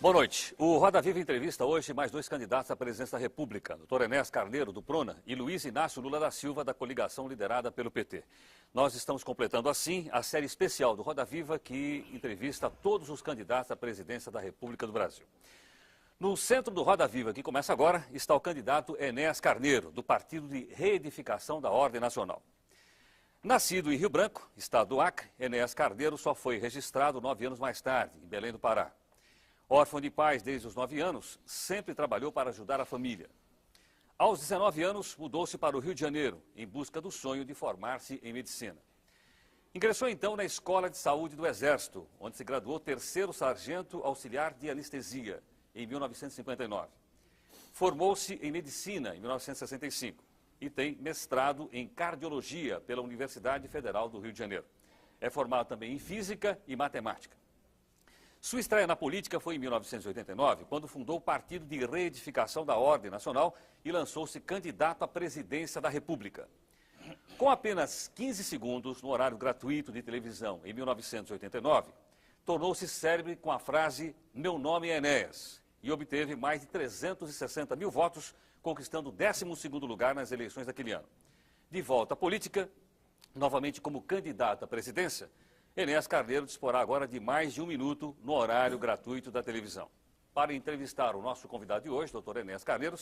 Boa noite. O Roda Viva entrevista hoje mais dois candidatos à presidência da República, Dr. Enéas Carneiro, do Prona, e Luiz Inácio Lula da Silva, da coligação liderada pelo PT. Nós estamos completando, assim, a série especial do Roda Viva, que entrevista todos os candidatos à presidência da República do Brasil. No centro do Roda Viva, que começa agora, está o candidato Enéas Carneiro, do Partido de Reedificação da Ordem Nacional. Nascido em Rio Branco, estado do Acre, Enéas Carneiro só foi registrado 9 anos mais tarde, em Belém do Pará. Órfão de pais desde os 9 anos, sempre trabalhou para ajudar a família. Aos 19 anos, mudou-se para o Rio de Janeiro, em busca do sonho de formar-se em medicina. Ingressou então na Escola de Saúde do Exército, onde se graduou terceiro sargento auxiliar de anestesia, em 1959. Formou-se em medicina em 1965 e tem mestrado em cardiologia pela Universidade Federal do Rio de Janeiro. É formado também em física e matemática. Sua estreia na política foi em 1989, quando fundou o Partido de Reedificação da Ordem Nacional e lançou-se candidato à presidência da República. Com apenas 15 segundos no horário gratuito de televisão em 1989, tornou-se célebre com a frase "Meu nome é Enéas" e obteve mais de 360 mil votos, conquistando o 12º lugar nas eleições daquele ano. De volta à política, novamente como candidato à presidência, Enéas Carneiro disporá agora de mais de 1 minuto no horário gratuito da televisão. Para entrevistar o nosso convidado de hoje, Dr. Enéas Carneiro,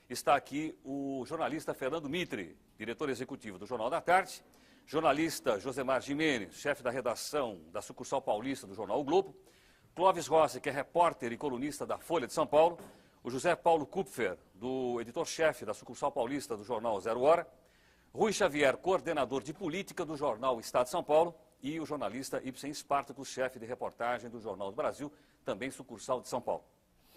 está aqui o jornalista Fernando Mitre, diretor executivo do Jornal da Tarde, jornalista Josemar Gimenez, chefe da redação da sucursal paulista do jornal O Globo, Clóvis Rossi, que é repórter e colunista da Folha de São Paulo, o José Paulo Kupfer, do editor-chefe da sucursal paulista do jornal Zero Hora, Rui Xavier, coordenador de política do jornal Estado de São Paulo, e o jornalista Ibsen Spartacus, chefe de reportagem do Jornal do Brasil, também sucursal de São Paulo.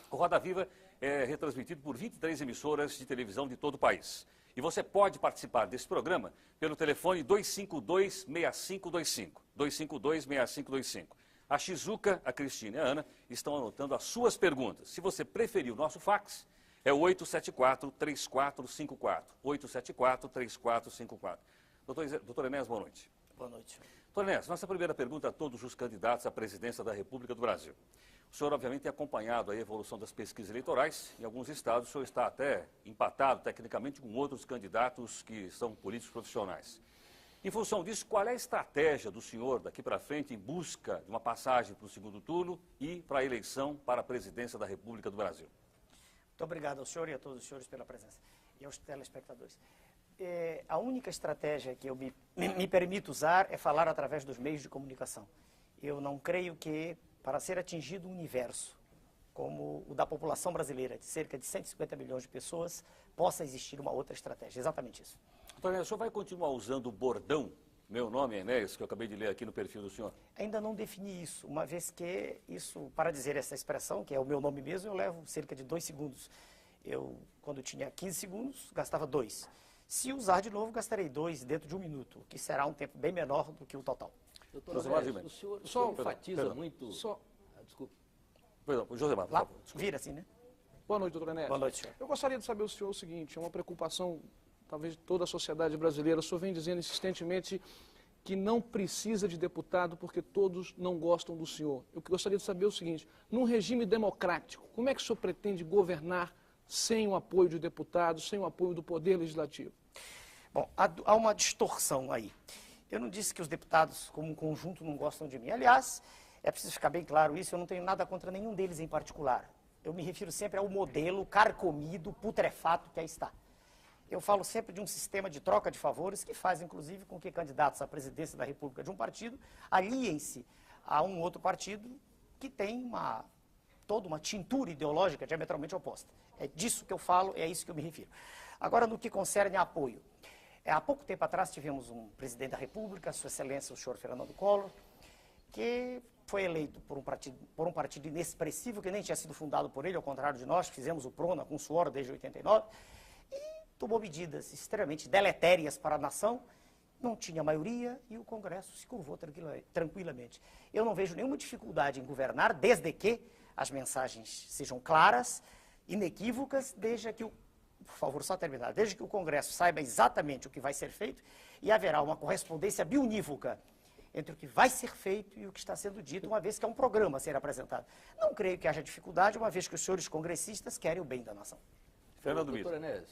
O Roda Viva é retransmitido por 23 emissoras de televisão de todo o país. E você pode participar desse programa pelo telefone 252-6525. 252-6525. A Shizuka, a Cristina e a Ana estão anotando as suas perguntas. Se você preferir o nosso fax, é o 874-3454. 874-3454. Doutor Enéas, boa noite. Boa noite. Doutor Enéas, nossa primeira pergunta a todos os candidatos à presidência da República do Brasil. O senhor, obviamente, tem acompanhado a evolução das pesquisas eleitorais. Em alguns estados, o senhor está até empatado, tecnicamente, com outros candidatos que são políticos profissionais. Em função disso, qual é a estratégia do senhor daqui para frente em busca de uma passagem para o segundo turno e para a eleição para a presidência da República do Brasil? Muito obrigado ao senhor e a todos os senhores pela presença e aos telespectadores. A única estratégia que eu me permito usar é falar através dos meios de comunicação. Eu não creio que, para ser atingido um universo como o da população brasileira, de cerca de 150 milhões de pessoas, possa existir uma outra estratégia. Exatamente isso. Doutor Enéas, o senhor vai continuar usando o bordão "Meu nome é Enéas", que eu acabei de ler aqui no perfil do senhor? Ainda não defini isso, uma vez que isso, para dizer essa expressão, que é o meu nome mesmo, eu levo cerca de 2 segundos. Quando tinha 15 segundos, gastava 2. Se usar de novo, gastarei 2 dentro de 1 minuto, que será um tempo bem menor do que o total. Doutor Enéas, o senhor enfatiza muito... Desculpe. Perdão, Josemar, por Lá, favor. vira assim, né? Boa noite, doutor Enéas. Boa noite, senhor. Eu gostaria de saber do senhor o seguinte, é uma preocupação, talvez, de toda a sociedade brasileira. O senhor vem dizendo insistentemente que não precisa de deputado porque todos não gostam do senhor. Eu gostaria de saber o seguinte, num regime democrático, como é que o senhor pretende governar sem o apoio de deputados, sem o apoio do Poder Legislativo? Bom, há uma distorção aí. Eu não disse que os deputados, como um conjunto, não gostam de mim. Aliás, é preciso ficar bem claro isso, eu não tenho nada contra nenhum deles em particular. Eu me refiro sempre ao modelo carcomido, putrefato que aí está. Eu falo sempre de um sistema de troca de favores que faz, inclusive, com que candidatos à presidência da República de um partido aliem-se a um outro partido que tem toda uma tintura ideológica diametralmente oposta. É disso que eu falo, é isso que eu me refiro. Agora, no que concerne a apoio. Há pouco tempo atrás tivemos um presidente da República, Sua Excelência, o senhor Fernando Collor, que foi eleito por um partido inexpressivo, que nem tinha sido fundado por ele, ao contrário de nós, que fizemos o PRONA com suor desde 89, e tomou medidas extremamente deletérias para a nação, não tinha maioria e o Congresso se curvou tranquilamente. Eu não vejo nenhuma dificuldade em governar, desde que as mensagens sejam claras, inequívocas, desde que por favor, só terminar, desde que o Congresso saiba exatamente o que vai ser feito e haverá uma correspondência biunívoca entre o que vai ser feito e o que está sendo dito, uma vez que é um programa a ser apresentado. Não creio que haja dificuldade, uma vez que os senhores congressistas querem o bem da nação. Fernando Mito. Doutor Enéas,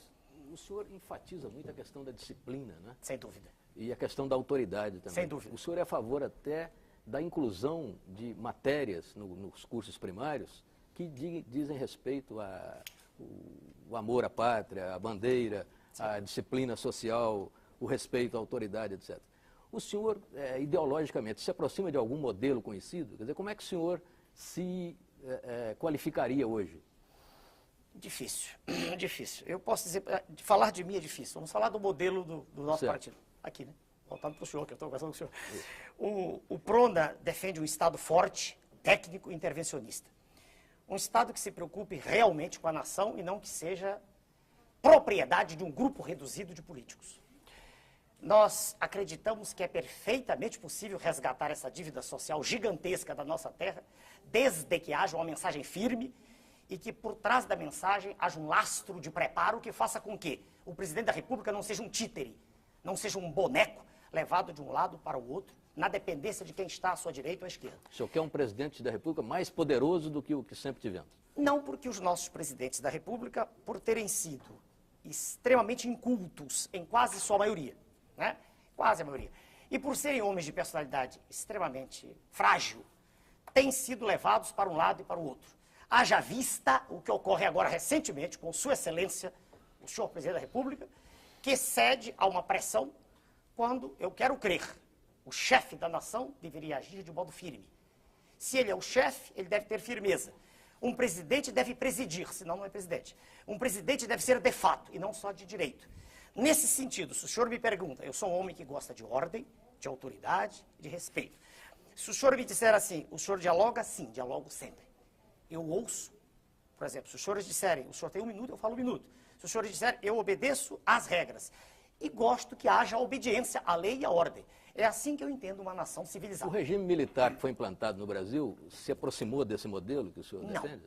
o senhor enfatiza muito a questão da disciplina, né? Sem dúvida. E a questão da autoridade também. Sem dúvida. O senhor é a favor até da inclusão de matérias nos cursos primários que dizem respeito ao amor à pátria, à bandeira, à disciplina social, o respeito à autoridade, etc. O senhor, ideologicamente, se aproxima de algum modelo conhecido? Quer dizer, como é que o senhor se qualificaria hoje? Difícil, difícil. Eu posso dizer, falar de mim é difícil. Vamos falar do modelo do nosso Certo. partido. Aqui, né? Voltando para o senhor, que eu estou conversando com o senhor. O PRONA defende um Estado forte, técnico e intervencionista. Um Estado que se preocupe realmente com a nação e não que seja propriedade de um grupo reduzido de políticos. Nós acreditamos que é perfeitamente possível resgatar essa dívida social gigantesca da nossa terra, desde que haja uma mensagem firme e que por trás da mensagem haja um lastro de preparo que faça com que o presidente da República não seja um títere, não seja um boneco levado de um lado para o outro, na dependência de quem está à sua direita ou à esquerda. O senhor quer um presidente da República mais poderoso do que o que sempre tivemos? Não porque os nossos presidentes da República, por terem sido extremamente incultos em quase sua maioria, né? Quase a maioria, e por serem homens de personalidade extremamente frágil, têm sido levados para um lado e para o outro. Haja vista o que ocorre agora recentemente com Sua Excelência, o senhor Presidente da República, que cede a uma pressão quando, eu quero crer, o chefe da nação deveria agir de modo firme. Se ele é o chefe, ele deve ter firmeza. Um presidente deve presidir, senão não é presidente. Um presidente deve ser de fato e não só de direito. Nesse sentido, se o senhor me pergunta, eu sou um homem que gosta de ordem, de autoridade, de respeito. Se o senhor me disser assim, o senhor dialoga? Sim, dialogo sempre. Eu ouço, por exemplo, se os senhores disserem, o senhor tem 1 minuto, eu falo 1 minuto. Se os senhores disserem, eu obedeço às regras. E gosto que haja obediência à lei e à ordem. É assim que eu entendo uma nação civilizada. O regime militar que foi implantado no Brasil se aproximou desse modelo que o senhor defende?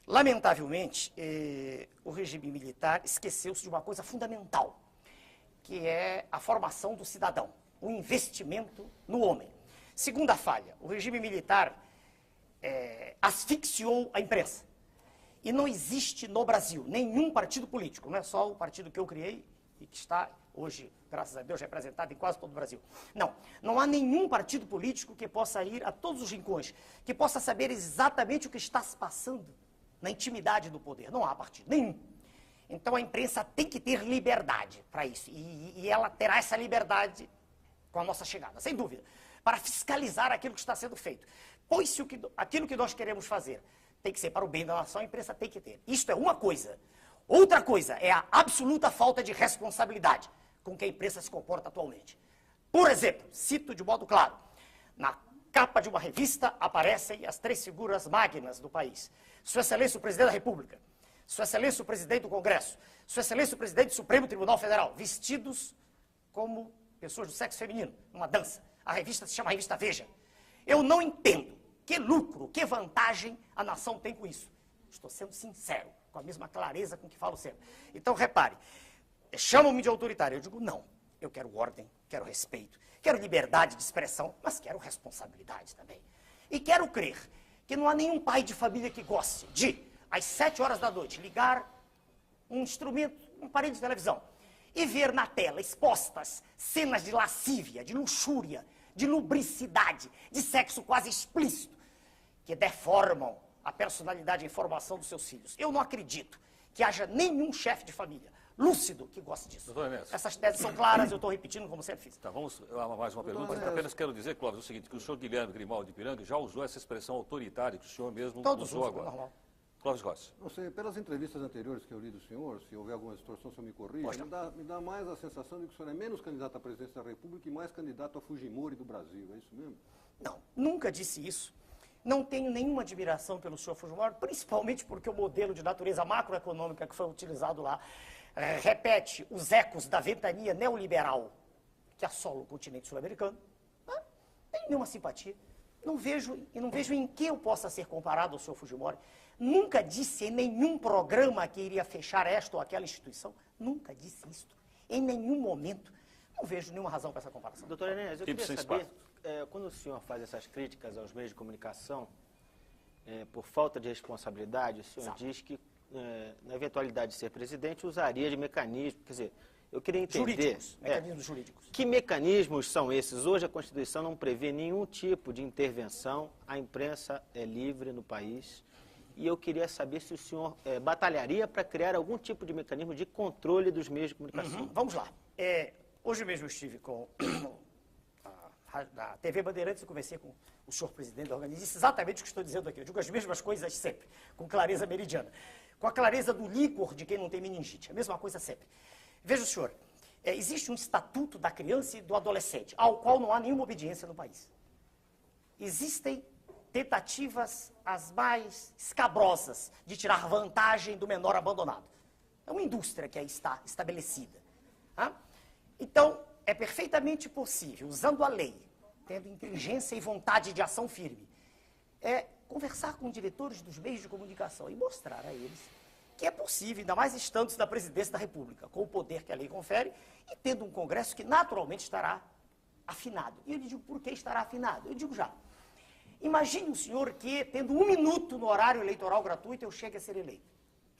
Lamentavelmente, o regime militar esqueceu-se de uma coisa fundamental, que é a formação do cidadão, o investimento no homem. Segunda falha, o regime militar asfixiou a imprensa. E não existe no Brasil nenhum partido político, não é só o partido que eu criei e que está hoje, graças a Deus, representado em quase todo o Brasil. Não há nenhum partido político que possa ir a todos os rincões, que possa saber exatamente o que está se passando na intimidade do poder. Não há partido nenhum. Então a imprensa tem que ter liberdade para isso. E ela terá essa liberdade com a nossa chegada, sem dúvida, para fiscalizar aquilo que está sendo feito. Pois se aquilo que nós queremos fazer tem que ser para o bem da nação, a imprensa tem que ter. Isto é uma coisa. Outra coisa é a absoluta falta de responsabilidade com que a imprensa se comporta atualmente. Por exemplo, cito de modo claro, na capa de uma revista aparecem as 3 figuras magnas do país. Sua Excelência o Presidente da República, Sua Excelência o Presidente do Congresso, Sua Excelência o Presidente do Supremo Tribunal Federal, vestidos como pessoas do sexo feminino, numa dança. A revista se chama Revista Veja. Eu não entendo que lucro, que vantagem a nação tem com isso. Estou sendo sincero, com a mesma clareza com que falo sempre. Então, repare, chamam-me de autoritário. Eu digo, não, eu quero ordem, quero respeito, quero liberdade de expressão, mas quero responsabilidade também. E quero crer que não há nenhum pai de família que goste de, às 7 horas da noite, ligar um instrumento, um aparelho de televisão, e ver na tela expostas cenas de lascívia, de luxúria, de lubricidade, de sexo quase explícito, que deformam a personalidade e a formação dos seus filhos. Eu não acredito que haja nenhum chefe de família lúcido que goste disso. Doutor Enéas. Essas teses são claras, eu estou repetindo como sempre fiz. Tá, vamos a mais uma pergunta. Apenas quero dizer, Clóvis, o seguinte, que o senhor Guilherme Grimaldi de Ipiranga já usou essa expressão autoritária que o senhor mesmo Todos usou usam, agora. normal. Clóvis Rossi. Não sei, pelas entrevistas anteriores que eu li do senhor, se houver alguma distorção, o senhor me corrija, me dá mais a sensação de que o senhor é menos candidato à presidência da República e mais candidato a Fujimori do Brasil, é isso mesmo? Não, nunca disse isso. Não tenho nenhuma admiração pelo senhor Fujimori, principalmente porque o modelo de natureza macroeconômica que foi utilizado lá repete os ecos da ventania neoliberal que assola o continente sul-americano. Não tenho nenhuma simpatia. Não vejo em que eu possa ser comparado ao senhor Fujimori. Nunca disse em nenhum programa que iria fechar esta ou aquela instituição. Nunca disse isto. Em nenhum momento. Não vejo nenhuma razão para essa comparação. Doutor Enéas, eu Tipo queria sem saber, espaço. quando o senhor faz essas críticas aos meios de comunicação, por falta de responsabilidade, o senhor diz que, na eventualidade de ser presidente, usaria de mecanismos, quer dizer, eu queria entender... Jurídicos, mecanismos jurídicos. Que mecanismos são esses? Hoje a Constituição não prevê nenhum tipo de intervenção, a imprensa é livre no país, e eu queria saber se o senhor batalharia para criar algum tipo de mecanismo de controle dos meios de comunicação. Vamos lá. Hoje mesmo eu estive com na TV Bandeirantes, eu conversei com o senhor presidente da organização, disse exatamente o que estou dizendo aqui. Eu digo as mesmas coisas sempre, com clareza meridiana. Com a clareza do líquor de quem não tem meningite. A mesma coisa sempre. Veja o senhor, existe um estatuto da criança e do adolescente, ao qual não há nenhuma obediência no país. Existem tentativas as mais escabrosas de tirar vantagem do menor abandonado. É uma indústria que aí está estabelecida. Então, é perfeitamente possível, usando a lei, tendo inteligência e vontade de ação firme, conversar com diretores dos meios de comunicação e mostrar a eles que é possível, ainda mais estando na presidência da República, com o poder que a lei confere, e tendo um Congresso que naturalmente estará afinado. E eu lhe digo, por que estará afinado? Eu digo já. Imagine o senhor que, tendo 1 minuto no horário eleitoral gratuito, eu chegue a ser eleito.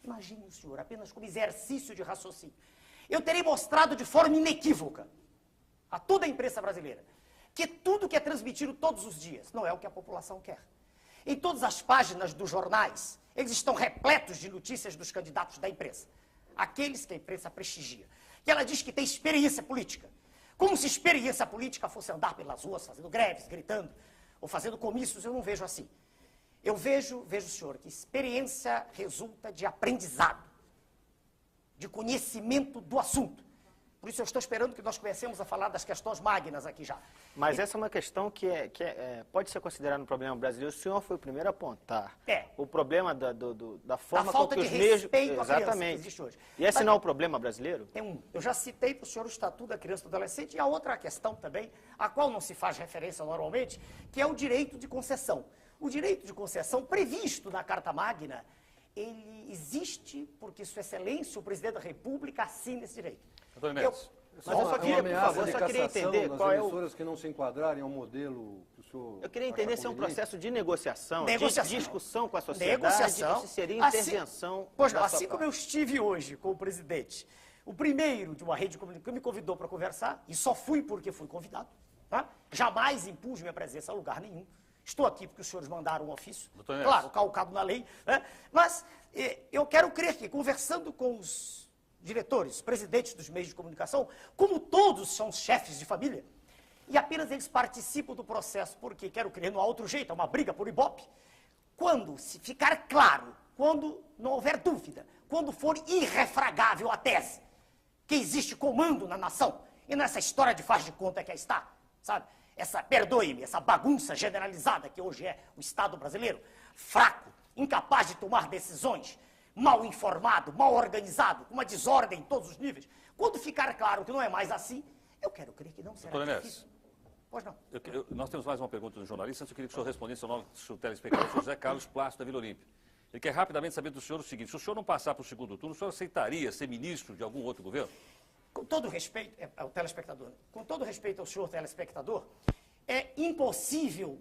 Imagine o senhor, apenas como exercício de raciocínio. Eu terei mostrado de forma inequívoca a toda a imprensa brasileira que tudo que é transmitido todos os dias não é o que a população quer. Em todas as páginas dos jornais, eles estão repletos de notícias dos candidatos da imprensa. Aqueles que a imprensa prestigia. Que ela diz que tem experiência política. Como se experiência política fosse andar pelas ruas fazendo greves, gritando, ou fazendo comícios, eu não vejo assim. Eu vejo, senhor, que experiência resulta de aprendizado, de conhecimento do assunto. Por isso eu estou esperando que nós comecemos a falar das questões magnas aqui já. Mas essa é uma questão que pode ser considerada um problema brasileiro. O senhor foi o primeiro a apontar. O problema da forma como que os meios... Respeito à criança que existe hoje. E esse não é um problema brasileiro? Tem um. Eu já citei para o senhor o Estatuto da Criança e do Adolescente e a outra questão também, a qual não se faz referência normalmente, que é o direito de concessão. O direito de concessão previsto na Carta Magna, ele existe porque Sua Excelência, o Presidente da República, assina esse direito. Mas eu só queria, por favor, só queria entender qual é o... emissoras que não se enquadrarem ao modelo que o senhor... Eu queria entender se é um processo de negociação, de discussão com a sociedade, negociação, se seria intervenção... Assim como eu estive hoje com o presidente, o primeiro de uma rede de comunicação, que me convidou para conversar, e só fui porque fui convidado, tá? Jamais impus minha presença a lugar nenhum. Estou aqui porque os senhores mandaram um ofício, claro, calcado na lei, né? Mas eu quero crer que, conversando com os diretores, presidentes dos meios de comunicação, como todos são chefes de família, e apenas eles participam do processo, porque, quero crer, não há outro jeito, é uma briga por ibope, quando se ficar claro, quando não houver dúvida, quando for irrefragável a tese, que existe comando na nação, e nessa história de faz de conta que aí está, sabe? Perdoe-me, essa bagunça generalizada que hoje é o Estado brasileiro, fraco, incapaz de tomar decisões, mal informado, mal organizado, com uma desordem em todos os níveis. Quando ficar claro que não é mais assim, eu quero crer que não será difícil. Pois não. Nós temos mais uma pergunta do jornalista, antes eu queria que o senhor respondesse ao nosso telespectador, José Carlos Plácido, da Vila Olímpia. Ele quer rapidamente saber do senhor o seguinte: se o senhor não passar para o segundo turno, o senhor aceitaria ser ministro de algum outro governo? Com todo respeito ao telespectador, com todo respeito ao senhor telespectador, é impossível...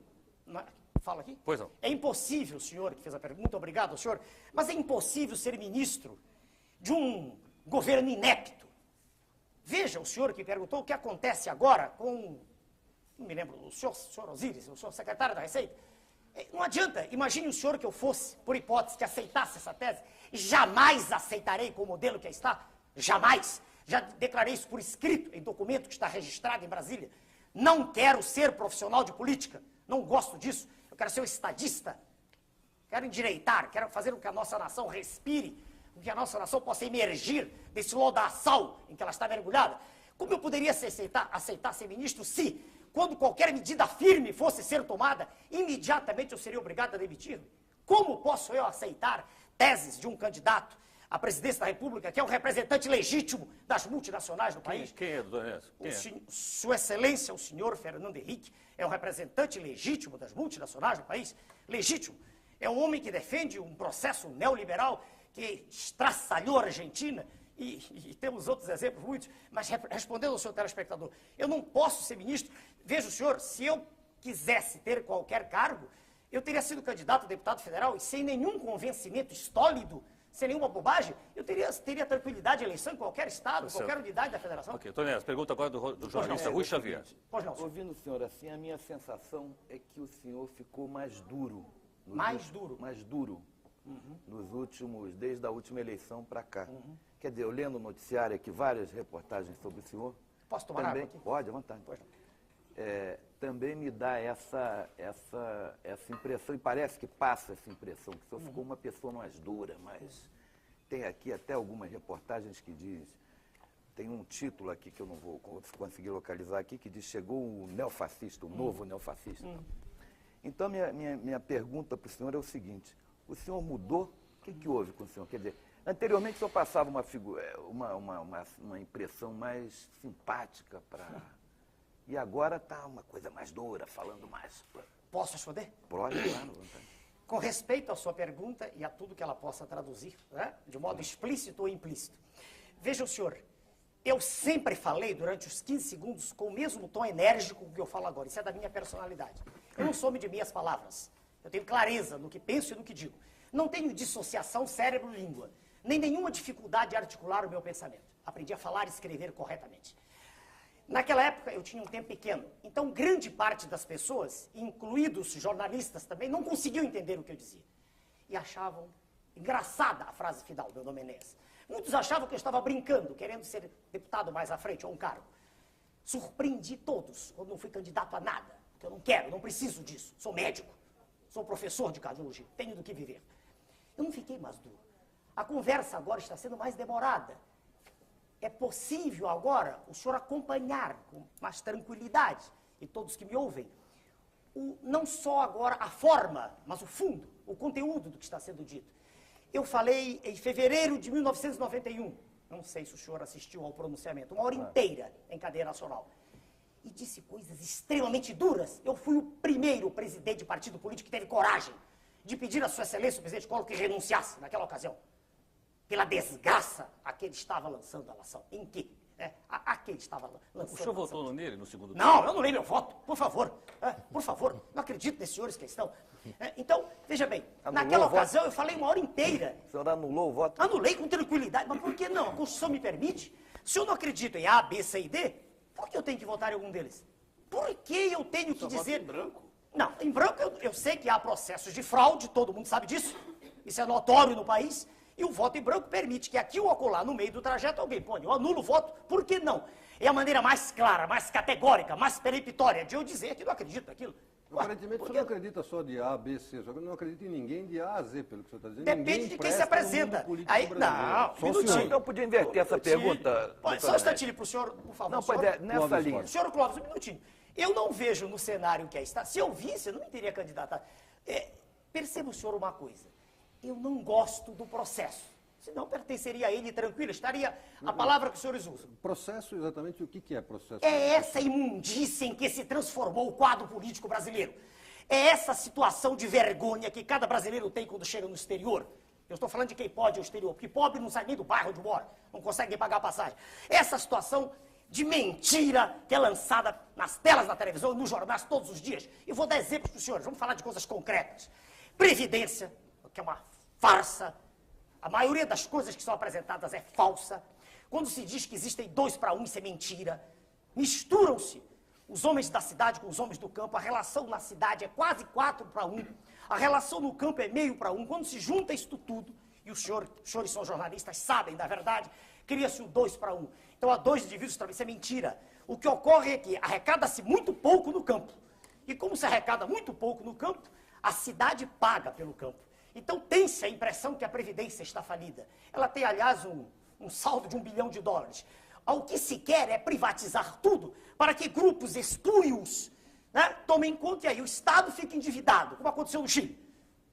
Fala aqui? Pois não. É impossível, senhor que fez a pergunta, muito obrigado ao senhor, mas é impossível ser ministro de um governo inepto. Veja o senhor que perguntou o que acontece agora com, não me lembro, o senhor Osíris, o senhor secretário da Receita. Não adianta, imagine o senhor que eu fosse, por hipótese, que aceitasse essa tese. Jamais aceitarei com o modelo que aí está, jamais. Já declarei isso por escrito, em documento que está registrado em Brasília. Não quero ser profissional de política, não gosto disso. Eu quero ser um estadista, quero endireitar, quero fazer com que a nossa nação respire, com que a nossa nação possa emergir desse lodaçal em que ela está mergulhada. Como eu poderia aceitar ser ministro se, quando qualquer medida firme fosse ser tomada, imediatamente eu seria obrigado a demitir-me? Como posso eu aceitar teses de um candidato à presidência da República, que é o representante legítimo das multinacionais no país? Quem é, doutor Ernesto? Sua Excelência, o senhor Fernando Henrique, é o representante legítimo das multinacionais no país? Legítimo. É um homem que defende um processo neoliberal que estraçalhou a Argentina, e temos outros exemplos muitos, mas respondendo ao seu telespectador, eu não posso ser ministro. Veja o senhor, se eu quisesse ter qualquer cargo, eu teria sido candidato a deputado federal e sem nenhum convencimento estólido, sem nenhuma bobagem, eu teria tranquilidade de eleição em qualquer estado, qualquer unidade da federação. Ok, Tonés, pergunta agora do jornalista Rui Xavier. Pois não, Ouvindo o senhor assim, a minha sensação é que o senhor ficou mais duro. Mais duro? Mais duro. Nos últimos, desde a última eleição para cá. Quer dizer, eu lendo o noticiário aqui, várias reportagens sobre o senhor. Posso tomar também, água aqui? Pode, à vontade. Pois não. Também me dá essa impressão, e parece que passa essa impressão, que o senhor ficou uma pessoa mais dura, mas tem aqui até algumas reportagens que diz, tem um título aqui que eu não vou conseguir localizar aqui, que diz, chegou o neofascista, o novo neofascista. Então, minha pergunta para o senhor é o seguinte, o senhor mudou? O que houve com o senhor? Quer dizer, anteriormente o senhor passava uma impressão mais simpática para... E agora está uma coisa mais dura, falando mais. Posso responder? Pode, claro, vontade. Com respeito à sua pergunta e a tudo que ela possa traduzir, né, de modo explícito ou implícito. Veja o senhor, eu sempre falei durante os 15 segundos com o mesmo tom enérgico que eu falo agora. Isso é da minha personalidade. Eu não sou homem de meias palavras. Eu tenho clareza no que penso e no que digo. Não tenho dissociação cérebro-língua, nem nenhuma dificuldade de articular o meu pensamento. Aprendi a falar e escrever corretamente. Naquela época eu tinha um tempo pequeno, então grande parte das pessoas, incluídos jornalistas também, não conseguiam entender o que eu dizia. E achavam engraçada a frase final, meu nome é Enéas. Muitos achavam que eu estava brincando, querendo ser deputado mais à frente, ou um cargo. Surpreendi todos quando não fui candidato a nada, porque eu não quero, não preciso disso. Sou médico, sou professor de cardiologia, tenho do que viver. Eu não fiquei mais duro. A conversa agora está sendo mais demorada. É possível agora o senhor acompanhar com mais tranquilidade, e todos que me ouvem, não só agora a forma, mas o fundo, o conteúdo do que está sendo dito. Eu falei em fevereiro de 1991, não sei se o senhor assistiu ao pronunciamento, 1 hora inteira em cadeia nacional, e disse coisas extremamente duras. Eu fui o primeiro presidente de partido político que teve coragem de pedir a sua excelência, o presidente Collor, que renunciasse naquela ocasião. Pela desgraça a que ele estava lançando a ação. Em que? A que ele estava lançando. O senhor votou nele no segundo turno? Não, eu não leio meu voto, por favor. Por favor, não acredito nesses senhores que estão. Então, veja bem, naquela ocasião eu falei 1 hora inteira. O senhor anulou o voto? Anulei com tranquilidade, mas por que não? A Constituição me permite. Se eu não acredito em A, B, C e D, por que eu tenho que votar em algum deles? Por que eu tenho que dizer... Em branco? Não, em branco eu sei que há processos de fraude, todo mundo sabe disso. Isso é notório no país. E o voto em branco permite que aqui ou acolá, no meio do trajeto, alguém põe, eu anulo o voto, por que não? É a maneira mais clara, mais categórica, mais peremptória de eu dizer que não acredito naquilo. Aparentemente o senhor não acredita só de A, B, C, o senhor não acredita em ninguém de A a Z, pelo que o senhor está dizendo. Depende de quem se apresenta. Aí, não, Só minutinho. Então eu podia inverter essa pergunta. Só um instantinho para o senhor, por favor. Não, pois é, nessa linha. Senhor Clóvis, um minutinho. Eu não vejo no cenário que aí está. Se eu visse, eu não me teria candidatado. Perceba o senhor uma coisa. Eu não gosto do processo. Senão pertenceria a ele tranquilo, estaria a palavra que os senhores usam. Processo, exatamente o que é processo? É essa imundícia em que se transformou o quadro político brasileiro. É essa situação de vergonha que cada brasileiro tem quando chega no exterior. Eu estou falando de quem pode ir ao exterior, porque pobre não sai nem do bairro onde mora, não consegue nem pagar a passagem. Essa situação de mentira que é lançada nas telas da televisão e nos jornais todos os dias. E vou dar exemplos para os senhores, vamos falar de coisas concretas. Previdência, que é uma farsa. A maioria das coisas que são apresentadas é falsa. Quando se diz que existem 2 para 1, isso é mentira. Misturam-se os homens da cidade com os homens do campo. A relação na cidade é quase 4 para 1. A relação no campo é meio para 1. Quando se junta isto tudo, e os senhores são jornalistas, sabem da verdade, cria-se o 2 para 1. Então há 2 indivíduos para isso é mentira. O que ocorre é que arrecada-se muito pouco no campo. E como se arrecada muito pouco no campo, a cidade paga pelo campo. Então tem-se a impressão que a Previdência está falida. Ela tem, aliás, um saldo de $1 bilhão. O que se quer é privatizar tudo para que grupos espúrios, né, tomem conta e aí o Estado fica endividado, como aconteceu no Chile.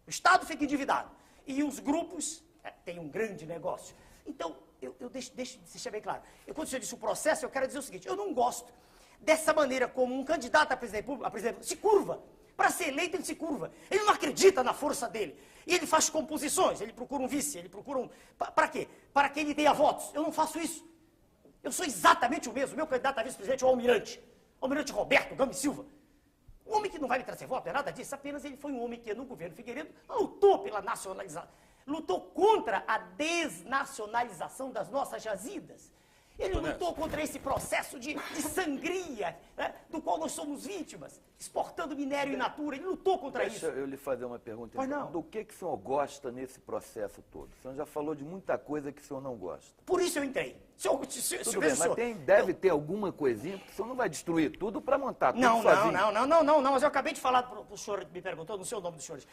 O Estado fica endividado. E os grupos têm um grande negócio. Então, eu deixo de ser bem claro. Quando você disse o processo, eu quero dizer o seguinte, eu não gosto dessa maneira como um candidato a presidente se curva. Para ser eleito, ele se curva. Ele não acredita na força dele. E ele faz composições, ele procura um vice, ele procura um... Para quê? Para que ele tenha votos. Eu não faço isso. Eu sou exatamente o mesmo. Meu candidato a vice-presidente é o Almirante. Almirante Roberto Gomes Silva. O homem que não vai me trazer voto, não é nada disso, apenas ele foi um homem que no governo Figueiredo lutou pela nacionalização, lutou contra a desnacionalização das nossas jazidas. Ele lutou contra esse processo de sangria, né, do qual nós somos vítimas, exportando minério in natura. Ele lutou contra isso. Deixa eu lhe fazer uma pergunta. Pois não. Do que o senhor gosta nesse processo todo? O senhor já falou de muita coisa que o senhor não gosta. Por isso eu entrei. Tudo bem, mas deve ter alguma coisinha, porque o senhor não vai destruir tudo para montar tudo sozinho. Não, mas eu acabei de falar para o senhor, me perguntou, não sei o nome dos senhores,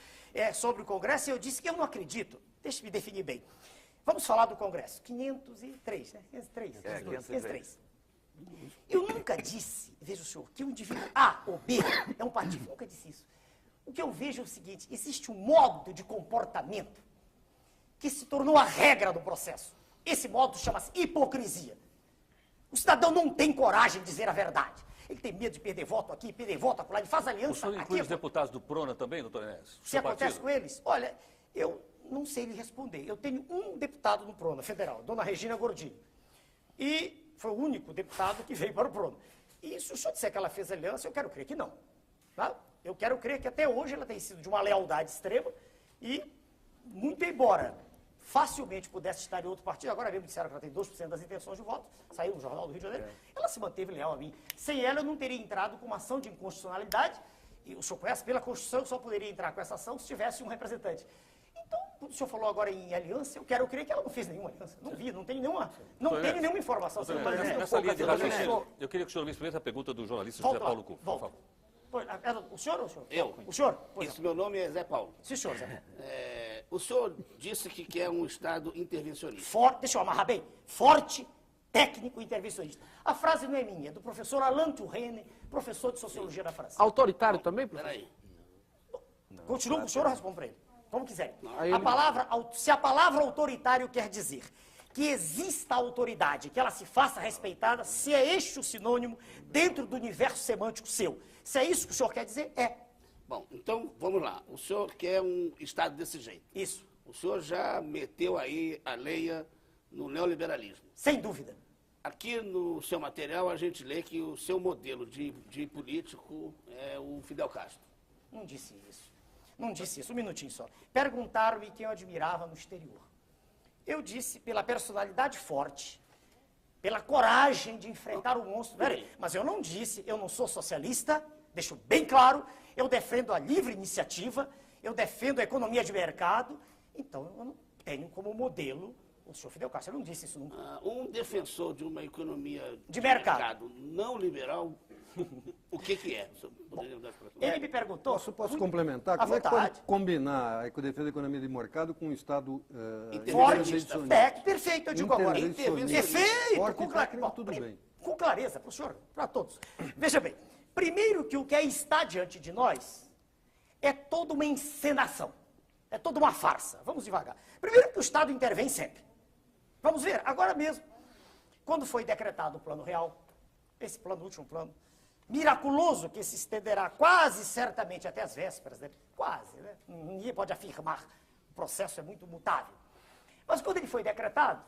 sobre o Congresso, e eu disse que eu não acredito. Deixa eu me definir bem. Vamos falar do Congresso. 503, né? 503. Eu nunca disse, veja o senhor, que um indivíduo A ou B é um partido. Eu nunca disse isso. O que eu vejo é o seguinte, existe um modo de comportamento que se tornou a regra do processo. Esse modo chama-se hipocrisia. O cidadão não tem coragem de dizer a verdade. Ele tem medo de perder voto aqui, perder voto acolá, ele faz aliança O senhor inclui os deputados do PRONA também, doutor Enéas? Se acontece com eles? Olha, eu não sei lhe responder. Eu tenho um deputado no PRONA federal, dona Regina Gordini. E foi o único deputado que veio para o PRONA. E se o senhor disser que ela fez aliança, eu quero crer que não. Tá? Eu quero crer que até hoje ela tem sido de uma lealdade extrema e, muito embora facilmente pudesse estar em outro partido, agora mesmo disseram que ela tem 2% das intenções de voto, saiu no Jornal do Rio de Janeiro, ela se manteve leal a mim. Sem ela, eu não teria entrado com uma ação de inconstitucionalidade, e o senhor conhece, pela Constituição, eu só poderia entrar com essa ação se tivesse um representante. Então, quando o senhor falou agora em aliança, eu quero crer que ela não fez nenhuma aliança. Não vi, não tenho nenhuma informação. Nessa linha de raciocínio, eu queria que o senhor me explicasse a pergunta do jornalista José Paulo Cuco, por favor. O senhor ou o senhor? Eu. O senhor? Isso, meu nome é Zé Paulo. Sim, senhor, Zé. O senhor disse que quer um Estado intervencionista. Forte, deixa eu amarrar bem. Forte, técnico, intervencionista. A frase não é minha, é do professor Alain Touraine, professor de Sociologia da França. Autoritário também, professor? Peraí. Continua com o senhor ou respondo para ele? Como quiser. Aí Se a palavra autoritário quer dizer que exista autoridade, que ela se faça respeitada, se é este o sinônimo dentro do universo semântico seu. Se é isso que o senhor quer dizer, é. Bom, então vamos lá. O senhor quer um Estado desse jeito. Isso. O senhor já meteu aí a leia no neoliberalismo. Sem dúvida. Aqui no seu material a gente lê que o seu modelo de político é o Fidel Castro. Não disse isso. Não disse isso. Um minutinho só. Perguntaram-me quem eu admirava no exterior. Eu disse pela personalidade forte, pela coragem de enfrentar o monstro. Peraí, mas eu não disse, eu não sou socialista, deixo bem claro, eu defendo a livre iniciativa, eu defendo a economia de mercado, então eu não tenho como modelo o senhor Fidel Castro. Eu não disse isso nunca. Um defensor de uma economia de mercado não liberal, o que é? Ele me perguntou... Posso complementar? Como é que pode combinar a defesa da economia de mercado com um Estado forte? Perfeito, eu digo agora. Perfeito, tudo bem. Com clareza, para o senhor, para todos. Veja bem, primeiro que o que está diante de nós é toda uma encenação, é toda uma farsa. Vamos devagar. Primeiro que o Estado intervém sempre. Vamos ver, agora mesmo, quando foi decretado o Plano Real, esse plano, o último plano, miraculoso, que se estenderá quase certamente até as vésperas, né? Quase, né? Ninguém pode afirmar, o processo é muito mutável. Mas quando ele foi decretado,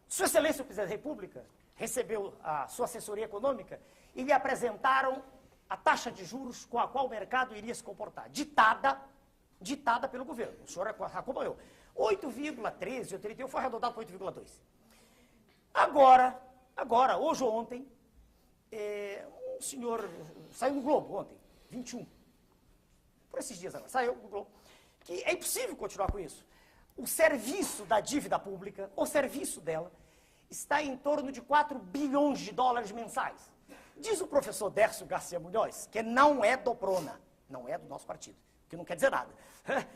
Sua Excelência o Presidente da República recebeu a sua assessoria econômica e lhe apresentaram a taxa de juros com a qual o mercado iria se comportar, ditada pelo governo. O senhor acompanhou. 8,13 ou 31 foi arredondado para 8,2. Agora, hoje ou ontem, um senhor saiu no Globo ontem, 21, por esses dias agora, saiu no Globo, que é impossível continuar com isso. O serviço da dívida pública, o serviço dela, está em torno de 4 bilhões de dólares mensais. Diz o professor Dércio Garcia Munhoz, que não é do PRONA, não é do nosso partido, que não quer dizer nada.